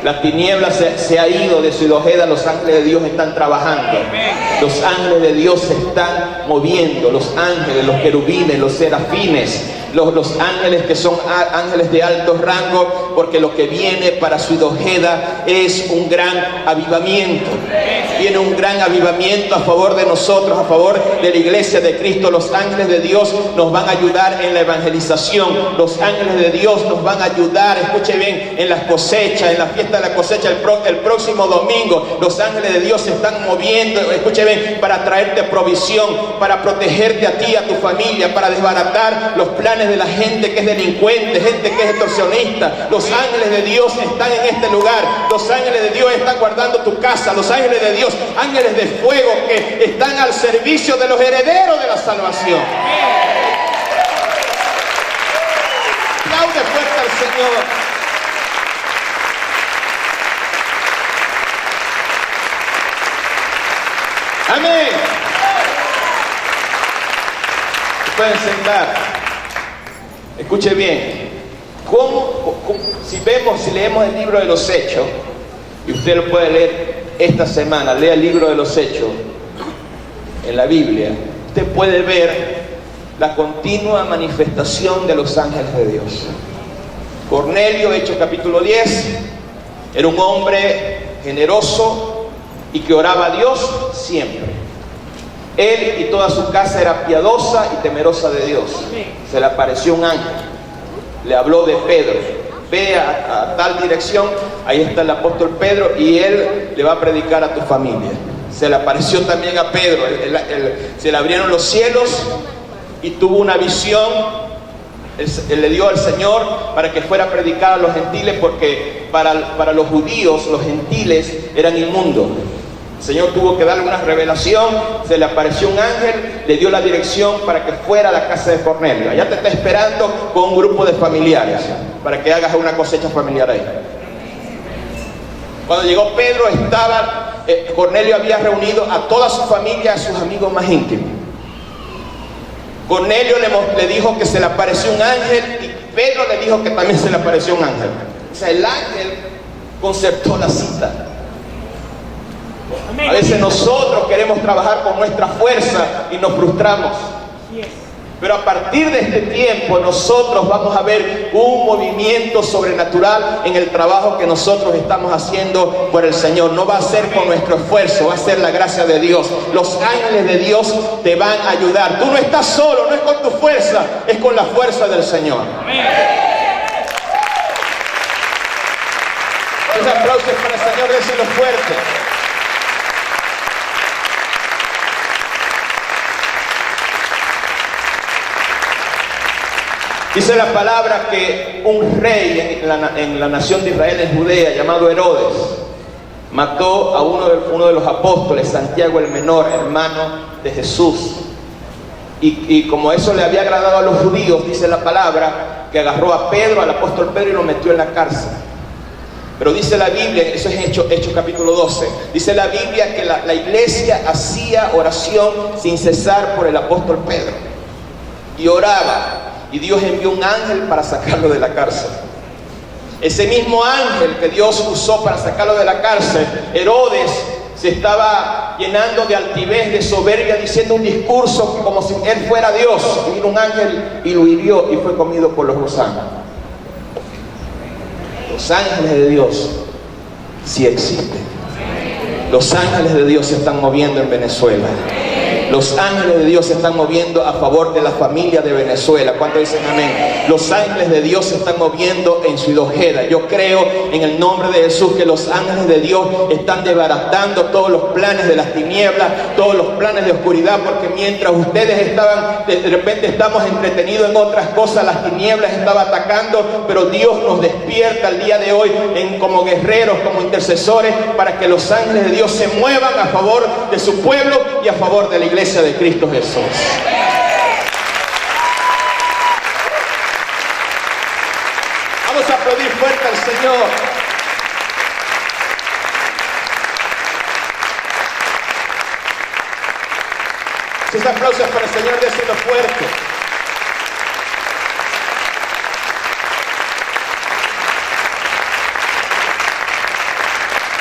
La tiniebla se ha ido de su ojeda. Los ángeles de Dios están trabajando. Los ángeles de Dios se están moviendo. Los ángeles, los querubines, los serafines, los ángeles que son ángeles de alto rango, porque lo que viene para su ojeda es un gran avivamiento. Viene un gran avivamiento a favor de nosotros, a favor de la iglesia de Cristo. Los ángeles de Dios nos van a ayudar en la evangelización. Los ángeles de Dios nos van a ayudar, escuche bien, en las cosechas, en la fiesta de la cosecha el próximo domingo. Los ángeles de Dios se están moviendo, escuche bien, para traerte provisión, para protegerte a ti y a tu familia, para desbaratar los planes de la gente que es delincuente, gente que es extorsionista. Los ángeles de Dios están en este lugar. Los ángeles de Dios están guardando tu casa. Los ángeles de Dios, ángeles de fuego que están al servicio de los herederos de la salvación. Aplaude fuerte al Señor. Amén. Se pueden sentar. Escuche bien. Si leemos el libro de los Hechos, y usted lo puede leer esta semana, lea el libro de los Hechos en la Biblia, usted puede ver la continua manifestación de los ángeles de Dios. Cornelio, Hechos capítulo 10, era un hombre generoso y que oraba a Dios siempre. Él y toda su casa era piadosa y temerosa de Dios. Se le apareció un ángel, le habló de Pedro: ve a tal dirección, ahí está el apóstol Pedro y él le va a predicar a tu familia. Se le apareció también a Pedro, se le abrieron los cielos y tuvo una visión. Él le dio al Señor para que fuera a predicar a los gentiles, porque para los judíos los gentiles eran inmundos. El Señor tuvo que darle una revelación, se le apareció un ángel, le dio la dirección para que fuera a la casa de Cornelio. Allá te está esperando con un grupo de familiares para que hagas una cosecha familiar ahí. Cuando llegó Pedro, Cornelio había reunido a toda su familia, a sus amigos más íntimos. Cornelio le dijo que se le apareció un ángel, y Pedro le dijo que también se le apareció un ángel. O sea, el ángel concertó la cita. A veces nosotros queremos trabajar con nuestra fuerza y nos frustramos. Pero a partir de este tiempo nosotros vamos a ver un movimiento sobrenatural en el trabajo que nosotros estamos haciendo por el Señor. No va a ser con nuestro esfuerzo, va a ser la gracia de Dios. Los ángeles de Dios te van a ayudar. Tú no estás solo, no es con tu fuerza, es con la fuerza del Señor. Los aplausos para el Señor, déselo fuerte. Dice la palabra que un rey en la nación de Israel, en Judea, llamado Herodes, mató a uno de los apóstoles, Santiago el menor, hermano de Jesús. Y como eso le había agradado a los judíos, dice la palabra, que agarró a Pedro, al apóstol Pedro, y lo metió en la cárcel. Pero dice la Biblia, eso es Hechos capítulo 12, dice la Biblia que la iglesia hacía oración sin cesar por el apóstol Pedro. Y oraba. Y Dios envió un ángel para sacarlo de la cárcel. Ese mismo ángel que Dios usó para sacarlo de la cárcel, Herodes se estaba llenando de altivez, de soberbia, diciendo un discurso como si él fuera Dios. Y vino un ángel y lo hirió y fue comido por los gusanos. Los ángeles de Dios sí existen. Los ángeles de Dios se están moviendo en Venezuela. Los ángeles de Dios se están moviendo a favor de la familia de Venezuela. ¿Cuántos dicen amén? Los ángeles de Dios se están moviendo en Ciudad Ojeda. Yo creo en el nombre de Jesús que los ángeles de Dios están desbaratando todos los planes de las tinieblas, todos los planes de oscuridad, porque mientras ustedes estaban, de repente estamos entretenidos en otras cosas, las tinieblas estaban atacando, pero Dios nos despierta el día de hoy como guerreros, como intercesores, para que los ángeles de Dios se muevan a favor de su pueblo y a favor de la iglesia de Cristo Jesús. Vamos a aplaudir fuerte al Señor. Sus aplausos para el Señor, déselo fuerte.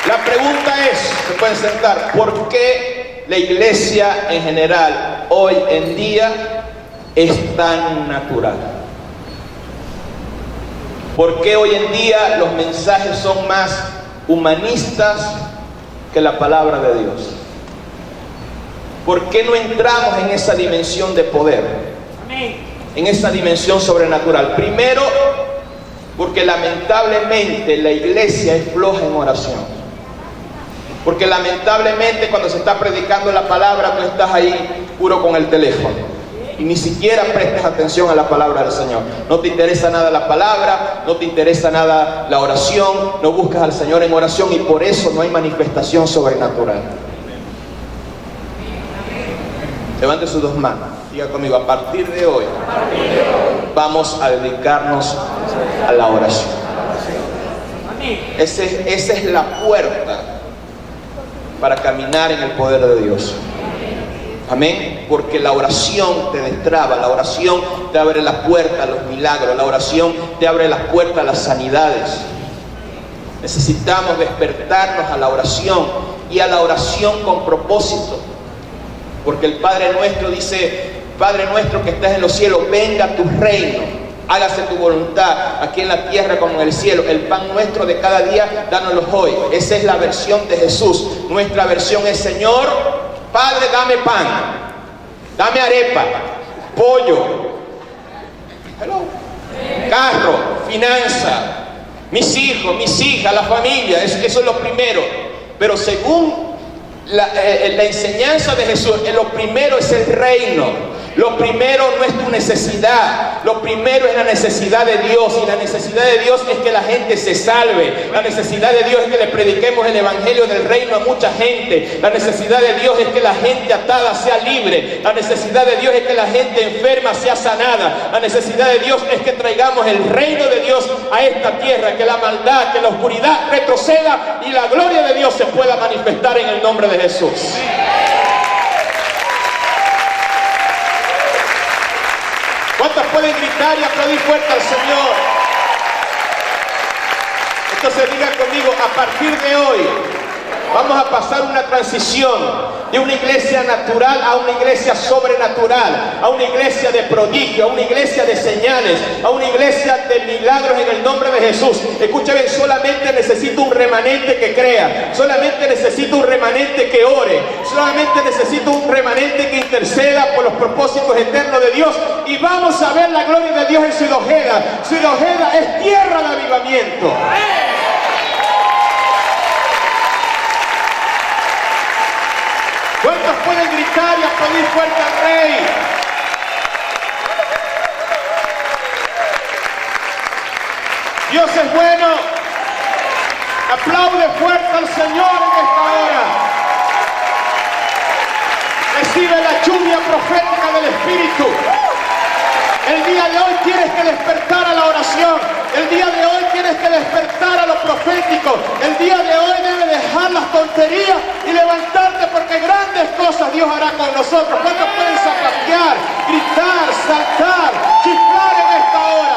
La pregunta es, se pueden sentar, ¿por qué la iglesia en general hoy en día es tan natural? ¿Por qué hoy en día los mensajes son más humanistas que la palabra de Dios? ¿Por qué no entramos en esa dimensión de poder? En esa dimensión sobrenatural. Primero, porque lamentablemente la iglesia es floja en oración. Porque lamentablemente cuando se está predicando la palabra, tú estás ahí puro con el teléfono y ni siquiera prestas atención a la palabra del Señor. No te interesa nada la palabra, no te interesa nada la oración, no buscas al Señor en oración, y por eso no hay manifestación sobrenatural. Levante sus dos manos, diga conmigo: a partir de hoy vamos a dedicarnos a la oración. Esa es la puerta para caminar en el poder de Dios. Amén. Porque la oración te destraba, la oración te abre la puerta a los milagros, la oración te abre las puertas a las sanidades. Necesitamos despertarnos a la oración, y a la oración con propósito. Porque el Padre nuestro dice: Padre nuestro que estás en los cielos, venga tu reino, hágase tu voluntad aquí en la tierra como en el cielo. El pan nuestro de cada día, dánoslo hoy. Esa es la versión de Jesús. Nuestra versión es: Señor, Padre, dame pan, dame arepa, pollo, carro, finanza, mis hijos, mis hijas, la familia. Eso es lo primero. Pero según la enseñanza de Jesús, lo primero es el reino. Lo primero no es tu necesidad, lo primero es la necesidad de Dios, y la necesidad de Dios es que la gente se salve. La necesidad de Dios es que le prediquemos el evangelio del reino a mucha gente. La necesidad de Dios es que la gente atada sea libre. La necesidad de Dios es que la gente enferma sea sanada. La necesidad de Dios es que traigamos el reino de Dios a esta tierra, que la maldad, que la oscuridad retroceda y la gloria de Dios se pueda manifestar en el nombre de Jesús. ¿Cuántos pueden gritar y aplaudir fuerte al Señor? Entonces digan conmigo, a partir de hoy vamos a pasar una transición de una iglesia natural a una iglesia sobrenatural, a una iglesia de prodigio, a una iglesia de señales, a una iglesia de milagros en el nombre de Jesús. Escúchame, solamente necesito un remanente que crea, solamente necesito un remanente que ore, solamente necesito un remanente que interceda por los propósitos eternos de Dios, y vamos a ver la gloria de Dios en Ciudad Ojeda. Ciudad Ojeda es tierra de avivamiento. ¿Cuántos pueden gritar y aplaudir fuerte al Rey? Dios es bueno. Aplaude fuerte al Señor en esta hora. Recibe la lluvia profética del Espíritu. El día de hoy tienes que despertar a la oración. El día de hoy tienes que despertar a lo profético. El día de hoy debes dejar las tonterías y levantarte, porque grandes cosas Dios hará con nosotros. ¿Cuántos pueden zapatear, gritar, saltar, chiflar en esta hora?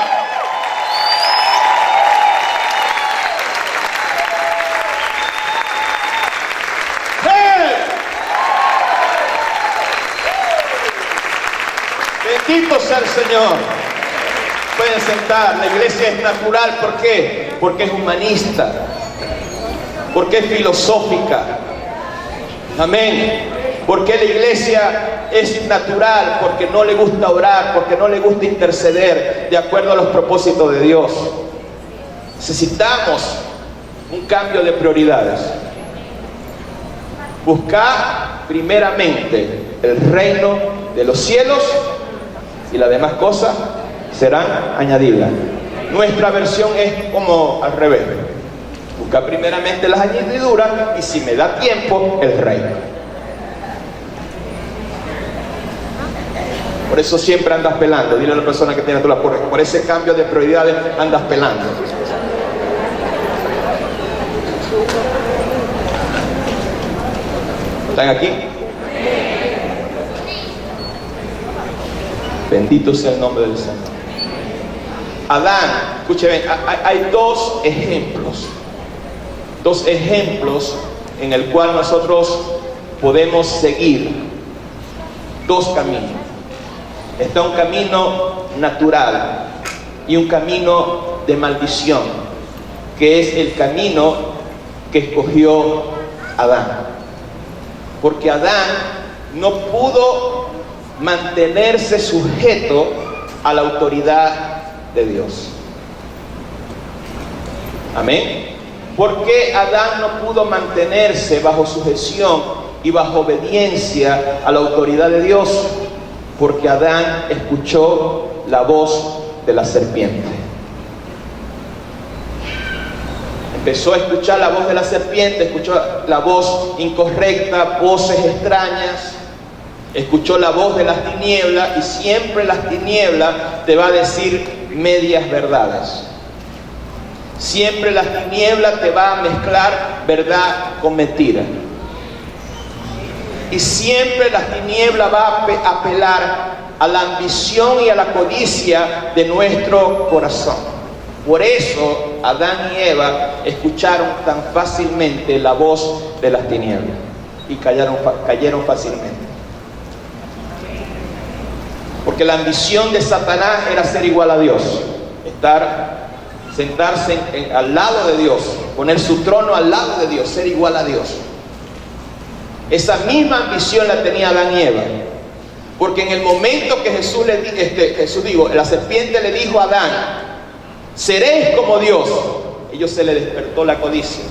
Bendito sea el Señor. Pueden sentar. La iglesia es natural. ¿Por qué? Porque es humanista, porque es filosófica. Amén. Porque la iglesia es natural, porque no le gusta orar, porque no le gusta interceder de acuerdo a los propósitos de Dios. Necesitamos un cambio de prioridades. Buscar primeramente el reino de los cielos, y las demás cosas serán añadidas. Nuestra versión es como al revés: buscar primeramente las añadiduras, y si me da tiempo, el reino. Por eso siempre andas pelando. Dile a la persona que tiene a tu lado, por ese cambio de prioridades andas pelando. ¿Están aquí? Bendito sea el nombre del Señor. Adán, escúcheme, hay dos ejemplos en el cual nosotros podemos seguir. Dos caminos. Está un camino natural y un camino de maldición, que es el camino que escogió Adán. Porque Adán no pudo mantenerse sujeto a la autoridad de Dios. Amén. ¿Por qué Adán no pudo mantenerse bajo sujeción y bajo obediencia a la autoridad de Dios? Porque Adán escuchó la voz de la serpiente. Empezó a escuchar la voz de la serpiente, escuchó la voz incorrecta, voces extrañas. Escuchó la voz de las tinieblas, y siempre las tinieblas te va a decir medias verdades. Siempre las tinieblas te va a mezclar verdad con mentira. Y siempre las tinieblas va a apelar a la ambición y a la codicia de nuestro corazón. Por eso Adán y Eva escucharon tan fácilmente la voz de las tinieblas y cayeron fácilmente. Porque la ambición de Satanás era ser igual a Dios, sentarse al lado de Dios, poner su trono al lado de Dios, ser igual a Dios. Esa misma ambición la tenía Adán y Eva. Porque en el momento que la serpiente le dijo a Adán: seréis como Dios, ellos se le despertó la codicia,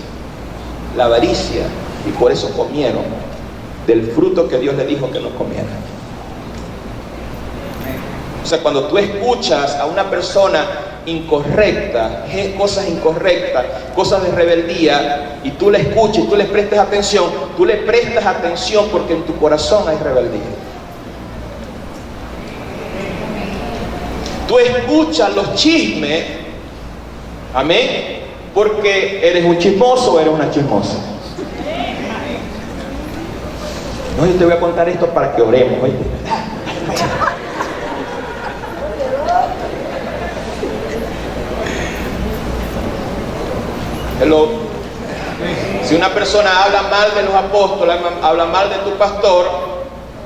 la avaricia, y por eso comieron del fruto que Dios le dijo que no comieran. O sea, cuando tú escuchas a una persona incorrecta, cosas incorrectas, cosas de rebeldía, y tú le escuchas y tú le prestas atención porque en tu corazón hay rebeldía. Tú escuchas los chismes, amén, porque eres un chismoso o eres una chismosa. No, yo te voy a contar esto para que oremos, ¿oíste? Hello. Si una persona habla mal de los apóstoles, habla mal de tu pastor,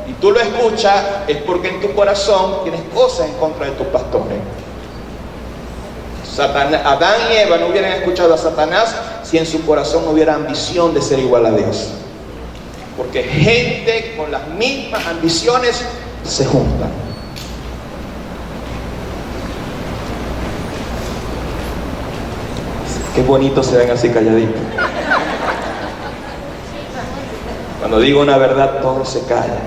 y tú lo escuchas, es porque en tu corazón tienes cosas en contra de tus pastores. Adán y Eva no hubieran escuchado a Satanás si en su corazón no hubiera ambición de ser igual a Dios. Porque gente con las mismas ambiciones se juntan. Qué bonito se ven así calladitos. Cuando digo una verdad, todo se calla.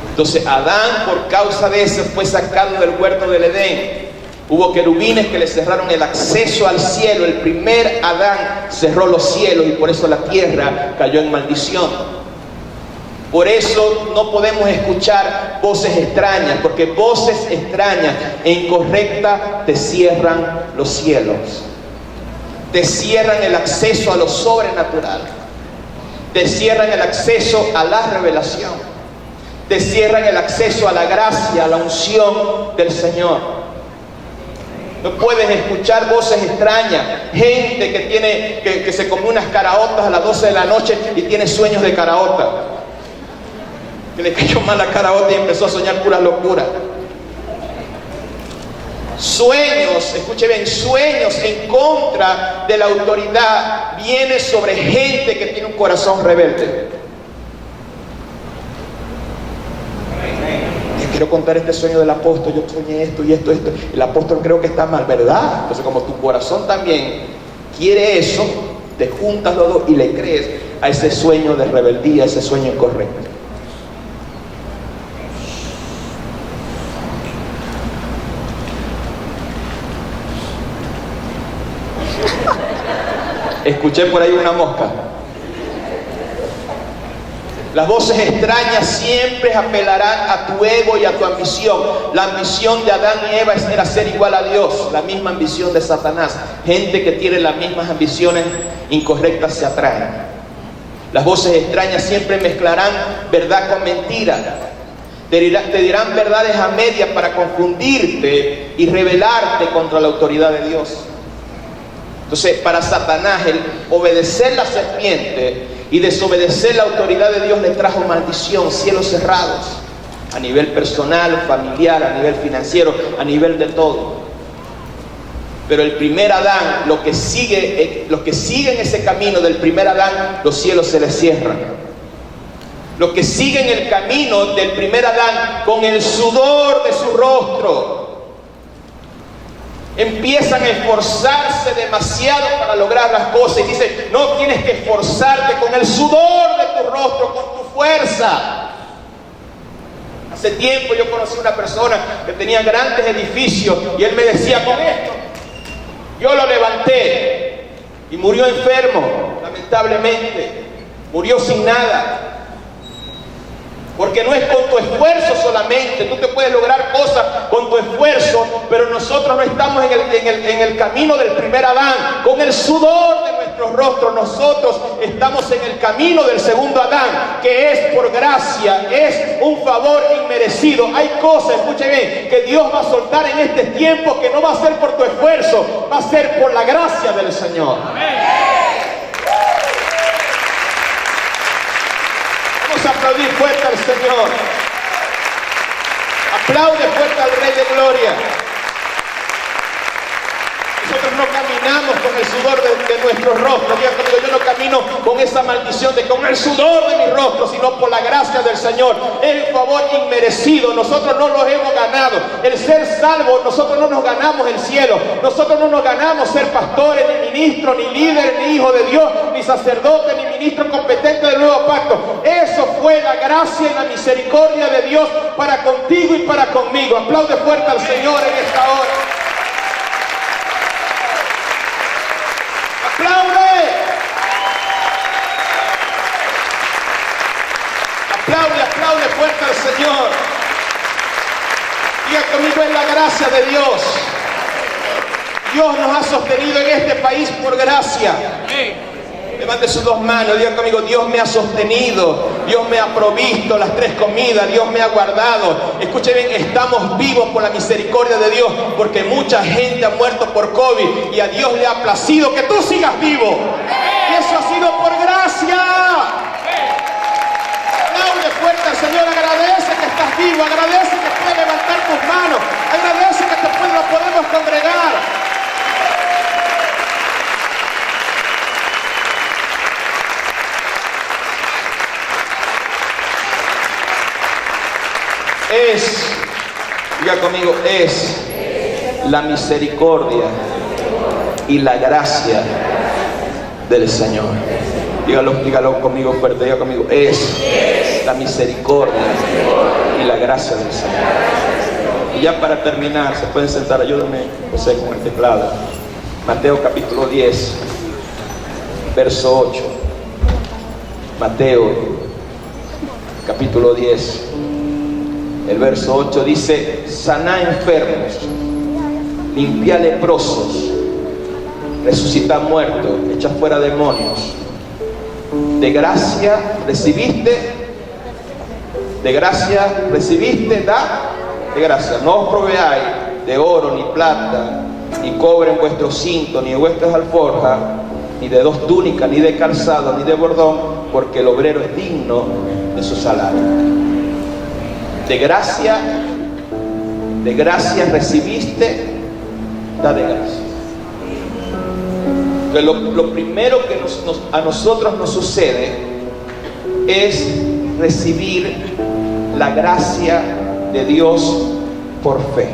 Entonces Adán, por causa de eso, fue sacado del huerto del Edén. Hubo querubines que le cerraron el acceso al cielo. El primer Adán cerró los cielos y por eso la tierra cayó en maldición. Por eso no podemos escuchar voces extrañas, porque voces extrañas e incorrectas te cierran los cielos, te cierran el acceso a lo sobrenatural, te cierran el acceso a la revelación, te cierran el acceso a la gracia, a la unción del Señor. No puedes escuchar voces extrañas, gente que se come unas caraotas a las 12 de la noche y tiene sueños de caraota, que le cayó mal la caraota y empezó a soñar puras locuras. Sueños, escuche bien, sueños en contra de la autoridad viene sobre gente que tiene un corazón rebelde. Quiero contar este sueño del apóstol, yo soñé esto y esto. El apóstol creo que está mal, ¿verdad? Entonces, como tu corazón también quiere eso, te juntas los dos y le crees a ese sueño de rebeldía, a ese sueño incorrecto. Escuché por ahí una mosca. Las voces extrañas siempre apelarán a tu ego y a tu ambición. La ambición de Adán y Eva era ser igual a Dios, la misma ambición de Satanás. Gente que tiene las mismas ambiciones incorrectas se atraen. Las voces extrañas siempre mezclarán verdad con mentira. Te dirán verdades a medias para confundirte y rebelarte contra la autoridad de Dios. Entonces, para Satanás, el obedecer la serpiente y desobedecer la autoridad de Dios le trajo maldición, cielos cerrados, a nivel personal, familiar, a nivel financiero, a nivel de todo. Pero el primer Adán, los que siguen ese camino del primer Adán, los cielos se les cierran. Los que siguen el camino del primer Adán con el sudor de su rostro, empiezan a esforzarse demasiado para lograr las cosas y dicen, no tienes que esforzarte con el sudor de tu rostro, con tu fuerza. Hace tiempo yo conocí una persona que tenía grandes edificios y él me decía, con esto yo lo levanté, y murió enfermo, lamentablemente, murió sin nada. Porque no es con tu esfuerzo solamente. Tú te puedes lograr cosas con tu esfuerzo, pero nosotros no estamos en el camino del primer Adán, con el sudor de nuestros rostros. Nosotros estamos en el camino del segundo Adán, que es por gracia, es un favor inmerecido. Hay cosas, escuche bien, que Dios va a soltar en este tiempo que no va a ser por tu esfuerzo, va a ser por la gracia del Señor. Amén. Vamos a aplaudir fuerte al Señor. Aplaude fuerte al Rey de Gloria. Nosotros no caminamos con el sudor de nuestro rostro. Diga conmigo, yo no camino con esa maldición de con el sudor de mi rostro, sino por la gracia del Señor. Es el favor inmerecido. Nosotros no lo hemos ganado. El ser salvo, nosotros no nos ganamos el cielo. Nosotros no nos ganamos ser pastores, ni ministros, ni líderes, ni hijos de Dios, ni sacerdotes, ni ministros competentes del nuevo pacto. Eso fue la gracia y la misericordia de Dios para contigo y para conmigo. Aplaude fuerte al Señor en esta hora. ¡Aplaude! Aplaude, aplaude fuerte al Señor. Diga conmigo, es la gracia de Dios. Dios nos ha sostenido en este país por gracia. Levante sus dos manos, diga conmigo, Dios me ha sostenido, Dios me ha provisto las 3 comidas, Dios me ha guardado. Escuche bien, estamos vivos por la misericordia de Dios, porque mucha gente ha muerto por COVID y a Dios le ha placido que tú sigas vivo. Y eso ha sido por gracia. Aplaude fuerte al Señor, agradece que estás vivo, agradece que puedes levantar tus manos, agradece que nos podemos congregar. Diga conmigo, es la misericordia y la gracia del Señor. Dígalo conmigo fuerte, diga conmigo, es la misericordia y la gracia del Señor. Y ya para terminar, se pueden sentar, ayúdenme, José, con el teclado. Mateo capítulo 10, verso 8. Mateo capítulo 10. El verso 8 dice: saná enfermos, limpia leprosos, resucita muertos, echa fuera demonios. De gracia recibiste, da de gracia. No os proveáis de oro, ni plata, ni cobre en vuestros cintos, ni en vuestras alforjas, ni de 2 túnicas, ni de calzado, ni de bordón, porque el obrero es digno de su salario. De gracia recibiste, da de gracia. Pero lo primero que a nosotros nos sucede es recibir la gracia de Dios por fe.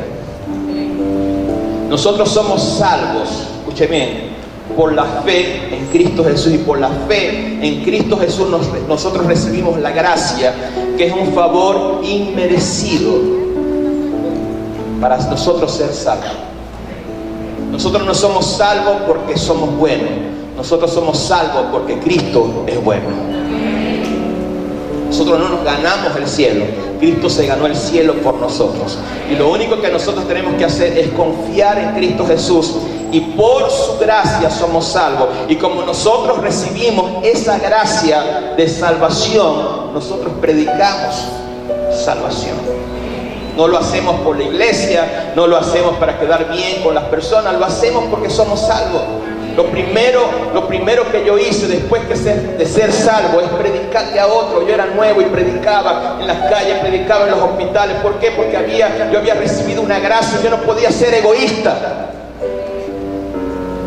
Nosotros somos salvos, escuche bien, por la fe en Cristo Jesús, y por la fe en Cristo Jesús nosotros recibimos la gracia, que es un favor inmerecido para nosotros ser salvos. Nosotros no somos salvos porque somos buenos, nosotros somos salvos porque Cristo es bueno. Nosotros no nos ganamos el cielo, Cristo se ganó el cielo por nosotros. Y lo único que nosotros tenemos que hacer es confiar en Cristo Jesús, y por su gracia somos salvos. Y como nosotros recibimos esa gracia de salvación, nosotros predicamos salvación. No lo hacemos por la iglesia, no lo hacemos para quedar bien con las personas, lo hacemos porque somos salvos. Lo primero que yo hice después de ser salvo es predicarle a otro. Yo era nuevo y predicaba en las calles, predicaba en los hospitales. ¿Por qué? Porque yo había recibido una gracia. Yo no podía ser egoísta.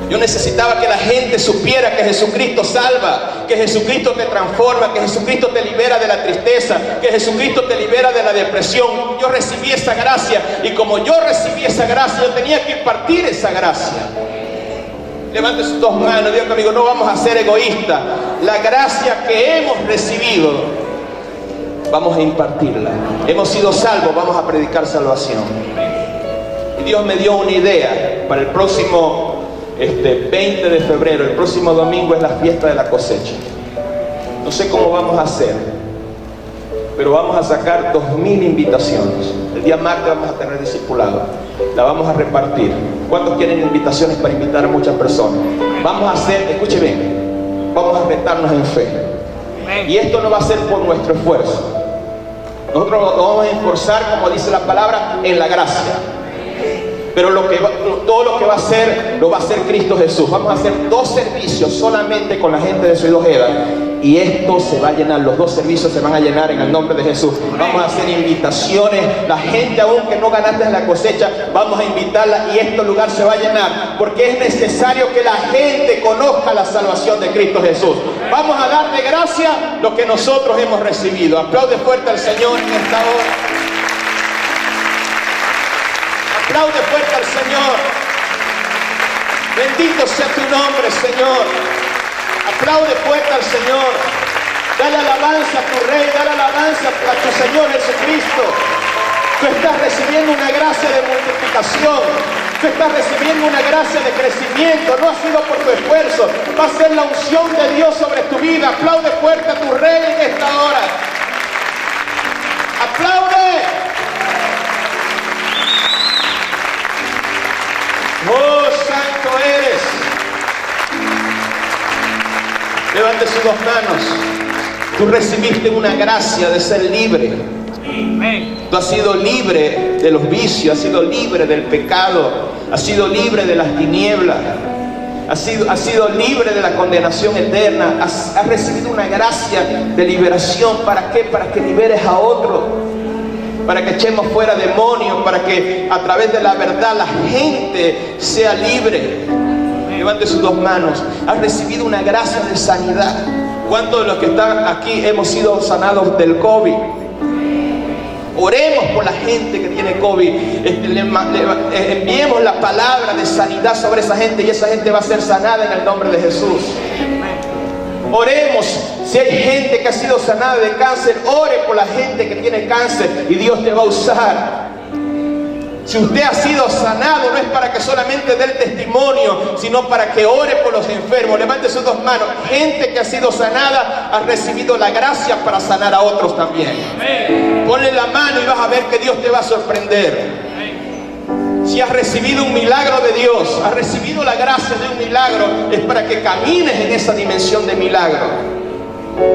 Yo necesitaba que la gente supiera que Jesucristo salva, que Jesucristo te transforma, que Jesucristo te libera de la tristeza, que Jesucristo te libera de la depresión. Yo recibí esa gracia, y como yo recibí esa gracia, yo tenía que impartir esa gracia. Levante sus 2 manos, diga conmigo, no vamos a ser egoístas. La gracia que hemos recibido, vamos a impartirla. Hemos sido salvos, vamos a predicar salvación. Y Dios me dio una idea para el próximo 20 de febrero, el próximo domingo es la fiesta de la cosecha. No sé cómo vamos a hacer, pero vamos a sacar 2000 invitaciones. El día martes vamos a tener discipulado, la vamos a repartir. ¿Cuántos quieren invitaciones para invitar a muchas personas? Vamos a hacer, escuche bien, vamos a retarnos en fe. Y esto no va a ser por nuestro esfuerzo. Nosotros nos vamos a esforzar, como dice la palabra, en la gracia. Pero todo lo que va a hacer, lo va a hacer Cristo Jesús. Vamos a hacer 2 servicios solamente con la gente de Ciudad Ojeda. y esto se va a llenar. Los dos servicios se van a llenar en el nombre de Jesús. Vamos a hacer invitaciones. La gente aún que no ganaste la cosecha, vamos a invitarla y este lugar se va a llenar, porque es necesario que la gente conozca la salvación de Cristo Jesús. Vamos a darle gracias lo que nosotros hemos recibido. Aplaude fuerte al Señor en esta hora. Aplaude fuerte al Señor. Bendito sea tu nombre, Señor. Aplaude fuerte al Señor. Dale alabanza a tu Rey, dale alabanza a tu Señor Jesucristo. Tú estás recibiendo una gracia de multiplicación. Tú estás recibiendo una gracia de crecimiento. No ha sido por tu esfuerzo. Va a ser la unción de Dios sobre tu vida. Aplaude fuerte a tu Rey en esta hora. Aplaude. Oh, santo eres. Levante sus dos manos. Tú recibiste una gracia de ser libre. Tú has sido libre de los vicios, has sido libre del pecado, has sido libre de las tinieblas, has sido libre de la condenación eterna, has recibido una gracia de liberación. ¿Para qué? Para que liberes a otro, para que echemos fuera demonios, para que a través de la verdad la gente sea libre. Levante sus dos manos. Has recibido una gracia de sanidad. ¿Cuántos de los que están aquí hemos sido sanados del COVID? Oremos por la gente que tiene COVID. Enviemos la palabra de sanidad sobre esa gente y esa gente va a ser sanada en el nombre de Jesús. Oremos. Si hay gente que ha sido sanada de cáncer, ore por la gente que tiene cáncer y Dios te va a usar. Si usted ha sido sanado, no es para que solamente dé el testimonio, sino para que ore por los enfermos. Levante sus dos manos. Gente que ha sido sanada ha recibido la gracia para sanar a otros también. Ponle la mano y vas a ver que Dios te va a sorprender. Si has recibido un milagro de Dios, has recibido la gracia de un milagro, es para que camines en esa dimensión de milagro.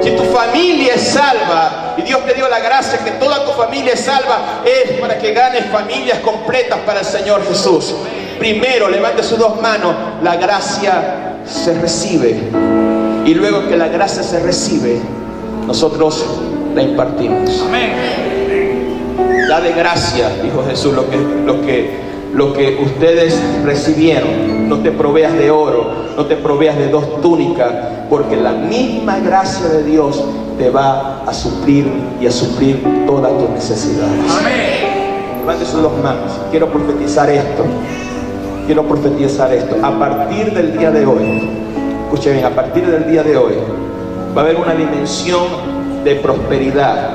Si tu familia es salva y Dios te dio la gracia que toda tu familia es salva, es para que ganes familias completas para el Señor Jesús. Primero, levante sus dos manos. La gracia se recibe y luego que la gracia se recibe, nosotros la impartimos. Amén. Dale gracia, dijo Jesús, lo que ustedes recibieron. No te proveas de oro, no te proveas de dos túnicas, porque la misma gracia de Dios te va a suplir y a suplir todas tus necesidades. Amén. Levante sus dos manos. Quiero profetizar esto. A partir del día de hoy, escuche bien, a partir del día de hoy va a haber una dimensión de prosperidad,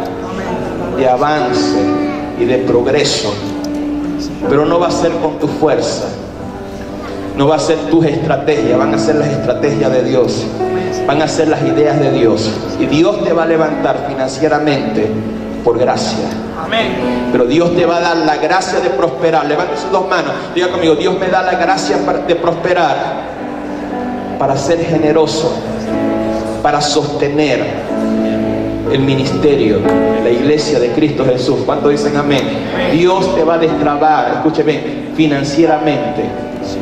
de avance y de progreso. Pero no va a ser con tu fuerza, no va a ser tus estrategias, van a ser las estrategias de Dios, van a ser las ideas de Dios, y Dios te va a levantar financieramente por gracia. Amén. Pero Dios te va a dar la gracia de prosperar. Levante sus dos manos, diga conmigo: Dios me da la gracia de prosperar, para ser generoso, para sostener el ministerio, la iglesia de Cristo Jesús. ¿Cuántos dicen amén? Dios te va a destrabar, escúcheme, financieramente.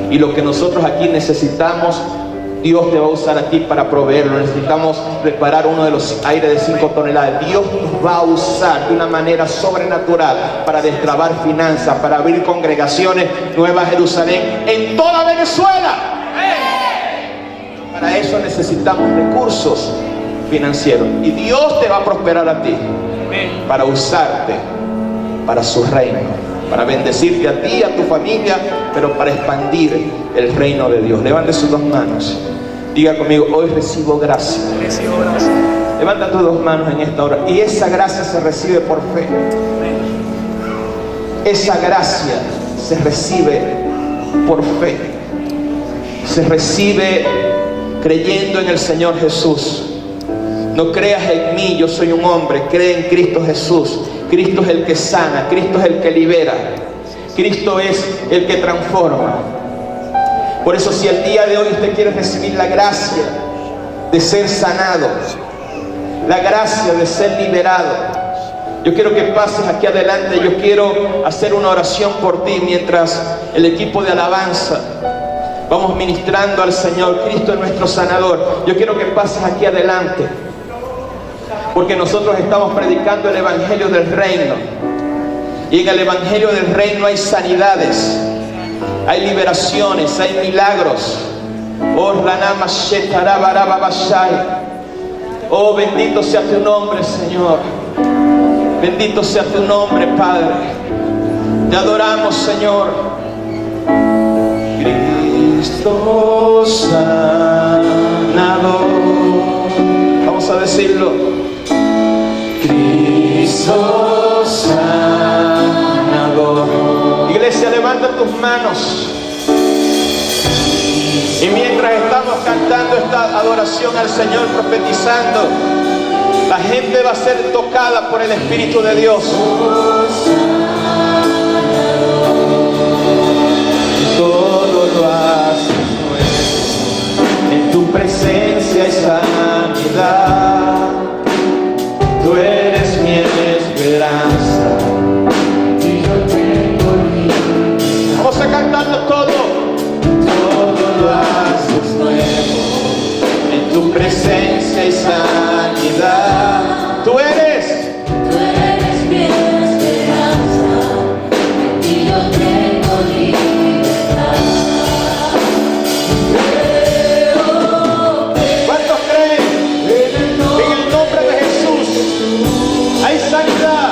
Y lo que nosotros aquí necesitamos, Dios te va a usar a ti para proveerlo. Necesitamos reparar uno de los aires de 5 toneladas. Dios nos va a usar de una manera sobrenatural para destrabar finanzas, para abrir congregaciones, Nueva Jerusalén, en toda Venezuela. Para eso necesitamos recursos financieros, y Dios te va a prosperar a ti para usarte para su reino, para bendecirte a ti y a tu familia, pero para expandir el reino de Dios. Levante sus dos manos, diga conmigo: hoy recibo gracia. Levanta tus dos manos en esta hora, y esa gracia se recibe por fe. Esa gracia se recibe por fe, se recibe creyendo en el Señor Jesús. No creas en mí, yo soy un hombre. Cree en Cristo Jesús. Cristo es el que sana, Cristo es el que libera, Cristo es el que transforma. Por eso, si el día de hoy usted quiere recibir la gracia de ser sanado, la gracia de ser liberado, yo quiero que pases aquí adelante. Yo quiero hacer una oración por ti mientras el equipo de alabanza vamos ministrando al Señor. Cristo es nuestro sanador. Yo quiero que pases aquí adelante. Porque nosotros estamos predicando el Evangelio del Reino. Y en el Evangelio del Reino hay sanidades, hay liberaciones, hay milagros. Oh, bendito sea tu nombre, Señor. Bendito sea tu nombre, Padre. Te adoramos, Señor. Cristo sanador. Vamos a decirlo. Cristo sanador. Iglesia, levanta tus manos. Y mientras estamos cantando esta adoración al Señor, profetizando, la gente va a ser tocada por el Espíritu de Dios. Todo lo haces nuevo, en tu presencia hay sanidad. Tú eres mi esperanza y yo tengo libertad. Vamos a cantarlo todo. Todo lo haces nuevo, en tu presencia hay sanidad. Tú eres mi esperanza y yo tengo libertad. ¿Cuántos creen? En el nombre de Jesús hay sanidad.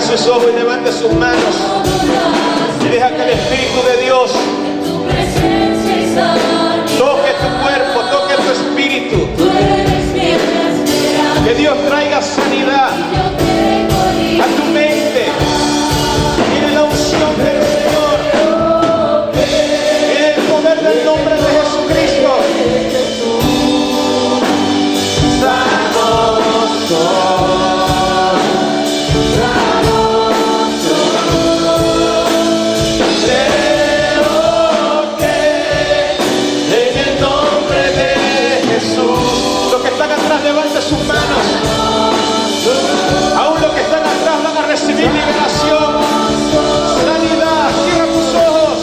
Sus ojos y levante sus manos y deja que el Espíritu de Dios toque tu cuerpo, toque tu espíritu. Que Dios traiga sanidad a tu mente. Tiene la unción del Señor, tiene el poder del nombre de Jesucristo. Santo soy. Levante sus manos. Aún los que están atrás van a recibir liberación, sanidad. Cierra tus ojos.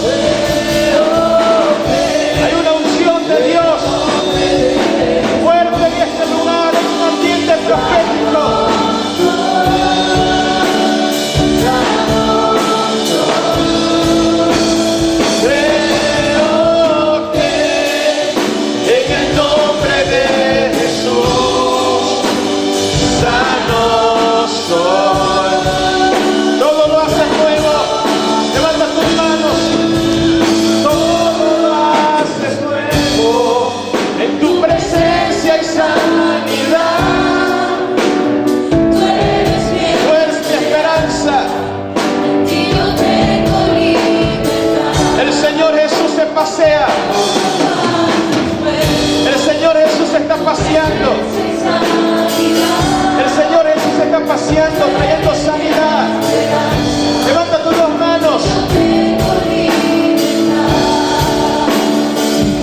Hay una unción de Dios fuerte en este lugar, en un ambiente profético. Pasea. El Señor Jesús está paseando. El Señor Jesús está paseando, trayendo sanidad. Levanta tus dos manos.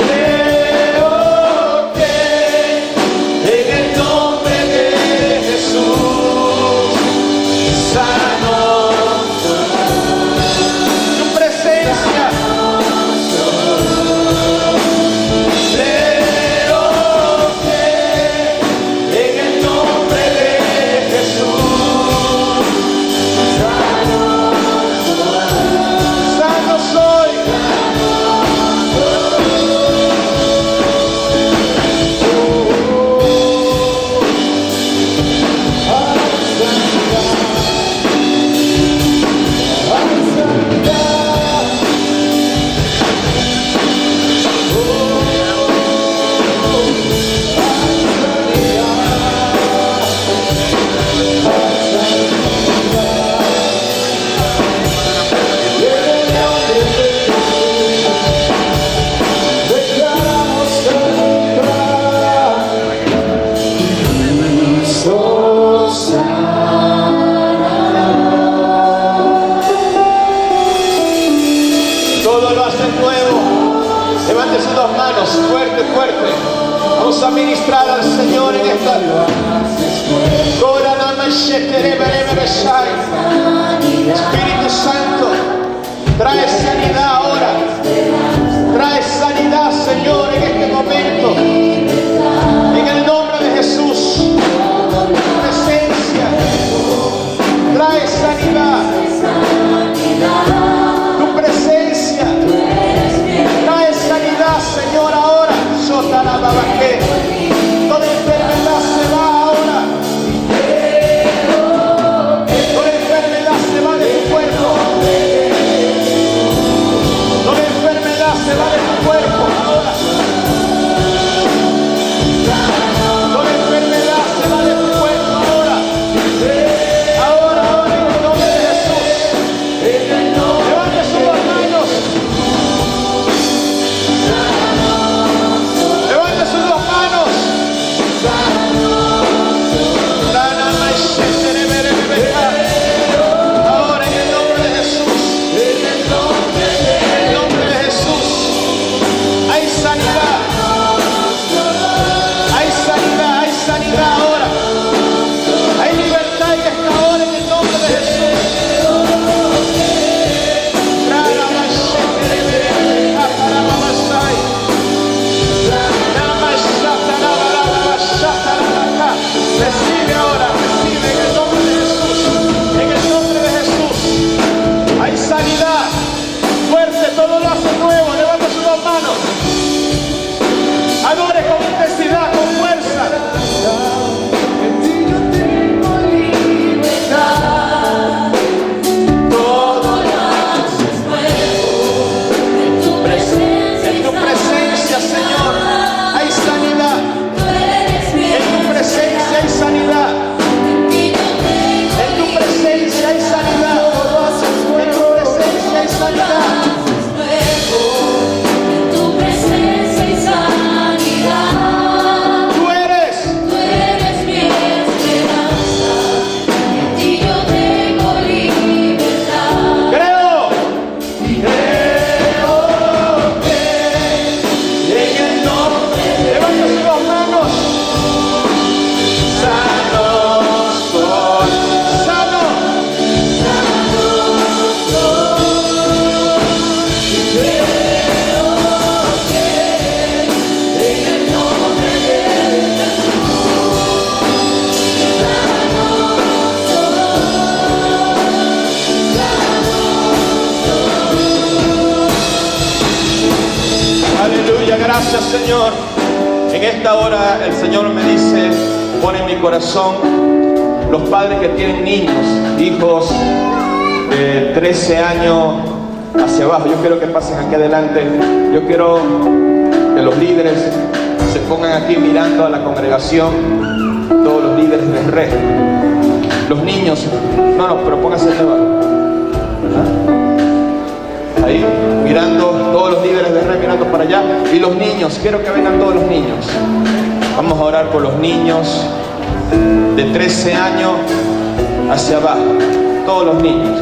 Creo que en el nombre de Jesús sano tu presencia. Espíritu Santo, trae sanidad ahora. Trae sanidad, Señor, en este momento. En el nombre de Jesús. Tu presencia trae sanidad. Tu presencia trae sanidad, Señor, ahora. Sota la babaque. Toda enfermedad se va ahora. Toda enfermedad se va de tu cuerpo. Toda enfermedad se va de tu cuerpo ahora. Toda enfermedad se va de tu cuerpo ahora. Ahora, en el nombre de Jesús. Levante sus dos manos. Levante sus dos manos. Ahora en el nombre de Jesús. En el nombre de Jesús. Hay sanidad. Hay sanidad, hay sanidad ahora. Hay libertad en esta hora en el nombre de Jesús. Recibe ahora, recibe en el nombre de Jesús. En el nombre de Jesús. Hay sanidad. Fuerte, todo lo hace nuevo. Levanta sus dos manos. Adore con intensidad, con fuerza. En ti yo tengo libertad. Todo lo haces nuevo. En tu presencia, Señor, hay sanidad. En tu presencia hay sanidad. En tu presencia hay sanidad. En tu presencia hay sanidad. Tú eres mi esperanza, en ti yo tengo libertad. Creo que en el nombre, levanta sus dos manos. Sanos soy, sano. Aleluya, gracias Señor. En esta hora el Señor me dice, pone en mi corazón, los padres que tienen niños, hijos de 13 años hacia abajo. Yo quiero que pasen aquí adelante. Yo quiero que los líderes se pongan aquí mirando a la congregación, todos los líderes de red. Los niños, no, pero pónganse abajo. ¿Verdad? Ahí, mirando, todos los líderes de red mirando para allá. Y los niños, quiero que vengan todos los niños. Vamos a orar por los niños de 13 años hacia abajo. Todos los niños.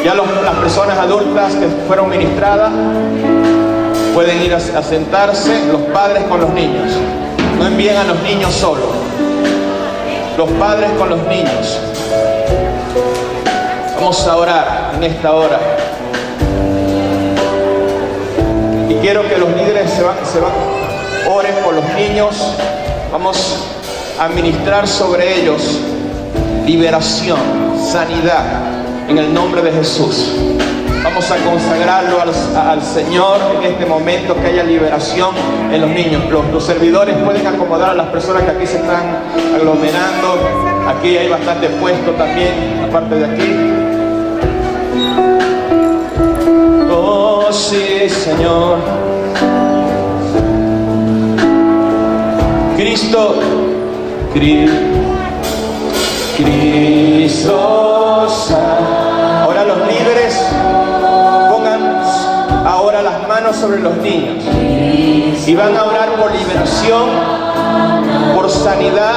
Ya las personas adultas que fueron ministradas pueden ir a sentarse, los padres con los niños. No envíen a los niños solos. Los padres con los niños. Vamos a orar en esta hora. Y quiero que los líderes se van, oren por los niños. Vamos a ministrar sobre ellos liberación, sanidad, en el nombre de Jesús. Vamos a consagrarlo al Señor en este momento, que haya liberación en los niños. Los servidores pueden acomodar a las personas que aquí se están aglomerando. Aquí hay bastante puesto también, aparte de aquí. Oh, sí, Señor. Cristo. Ahora los líderes pongan ahora las manos sobre los niños y van a orar por liberación, por sanidad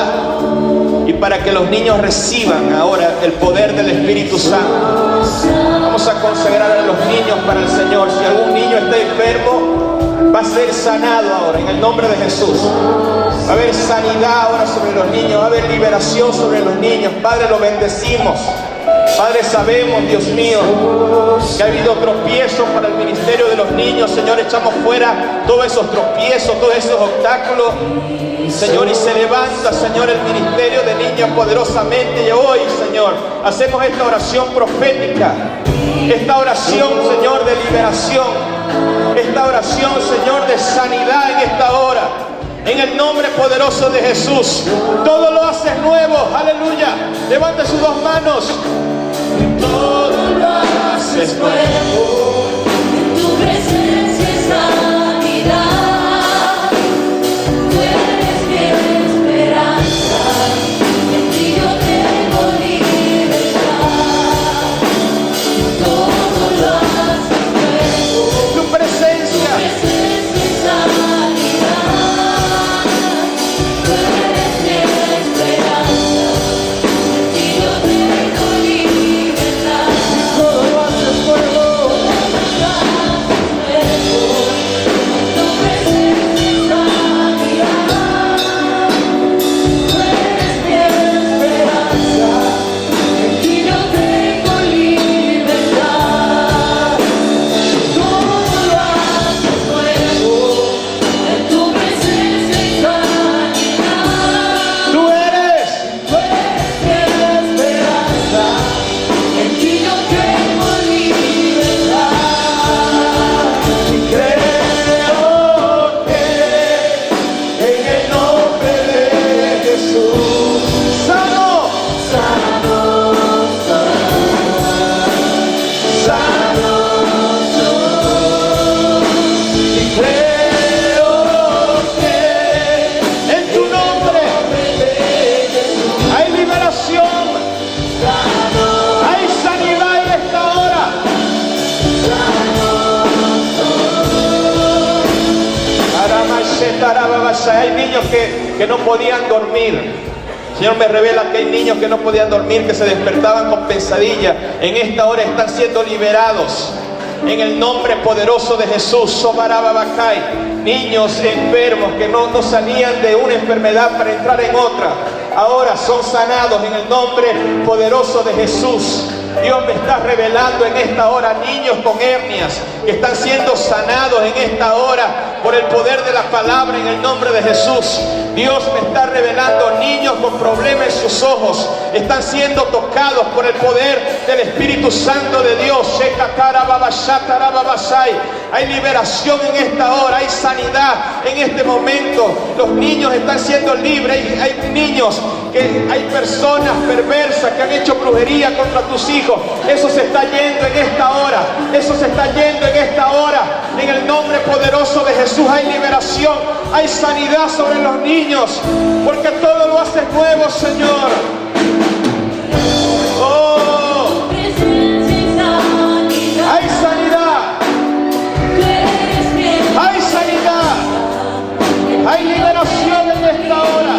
y para que los niños reciban ahora el poder del Espíritu Santo. Vamos a consagrar a los niños para el Señor. Si algún niño está enfermo, va a ser sanado ahora en el nombre de Jesús. Va a haber sanidad ahora sobre los niños, va a haber liberación sobre los niños. Padre, lo bendecimos. Padre, sabemos, Dios mío, que ha habido tropiezos para el ministerio de los niños. Señor, echamos fuera todos esos tropiezos, todos esos obstáculos, Señor, y se levanta, Señor, el ministerio de niños poderosamente. Y hoy, Señor, hacemos esta oración profética, esta oración, Señor, de liberación, esta oración, Señor, de sanidad en esta hora. En el nombre poderoso de Jesús, todo lo haces nuevo. Aleluya. Levante sus dos manos. Todo lo haces nuevo, en tu presencia es sanidad. Tú eres mi esperanza, en ti yo tengo libertad. Todo lo haces nuevo, Tu presencia. tu presencia es sanidad. Tú eres mi esperanza, en ti yo tengo libertad. Todo lo haces nuevo. Tú eres. Creo que en el nombre de Jesús. Sano. Y creo que en tu nombre hay liberación, hay sanidad en esta hora. Hay niños que no podían dormir. El Señor me revela que hay niños que no podían dormir, que se despertaban con pesadilla. En esta hora están siendo liberados. En el nombre poderoso de Jesús. Sobarababacay. Niños enfermos que no salían de una enfermedad para entrar en otra, ahora son sanados en el nombre poderoso de Jesús. Dios me está revelando en esta hora niños con hernias que están siendo sanados en esta hora por el poder de la palabra en el nombre de Jesús. Dios me está revelando niños con problemas en sus ojos, están siendo tocados por el poder del Espíritu Santo de Dios. Hay liberación en esta hora, hay sanidad en este momento. Los niños están siendo libres. Hay niños hay personas perversas que han hecho brujería contra tus hijos. Eso se está yendo en esta hora. Eso se está yendo en esta hora. En el nombre poderoso de Jesús hay liberación, hay sanidad sobre los niños, porque todo lo haces nuevo, Señor. Oh, hay sanidad, hay sanidad, hay liberación en esta hora.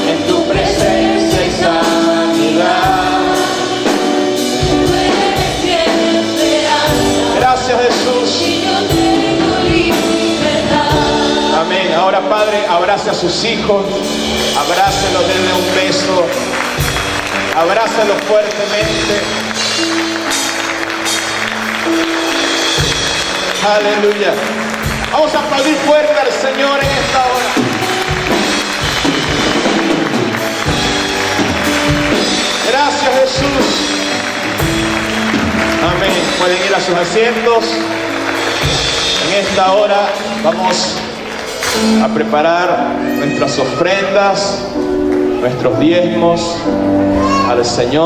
En tu presencia hay sanidad. Tú eres mi esperanza. Gracias, Jesús. Y yo tengo libertad. Amén. Ahora, Padre, abrace a sus hijos, abrácelo, denle un beso, abrácelo fuertemente. Aleluya. Vamos a aplaudir fuerte al Señor en esta hora. Gracias, Jesús. Amén. Pueden ir a sus asientos. En esta hora vamos a preparar nuestras ofrendas, nuestros diezmos al Señor.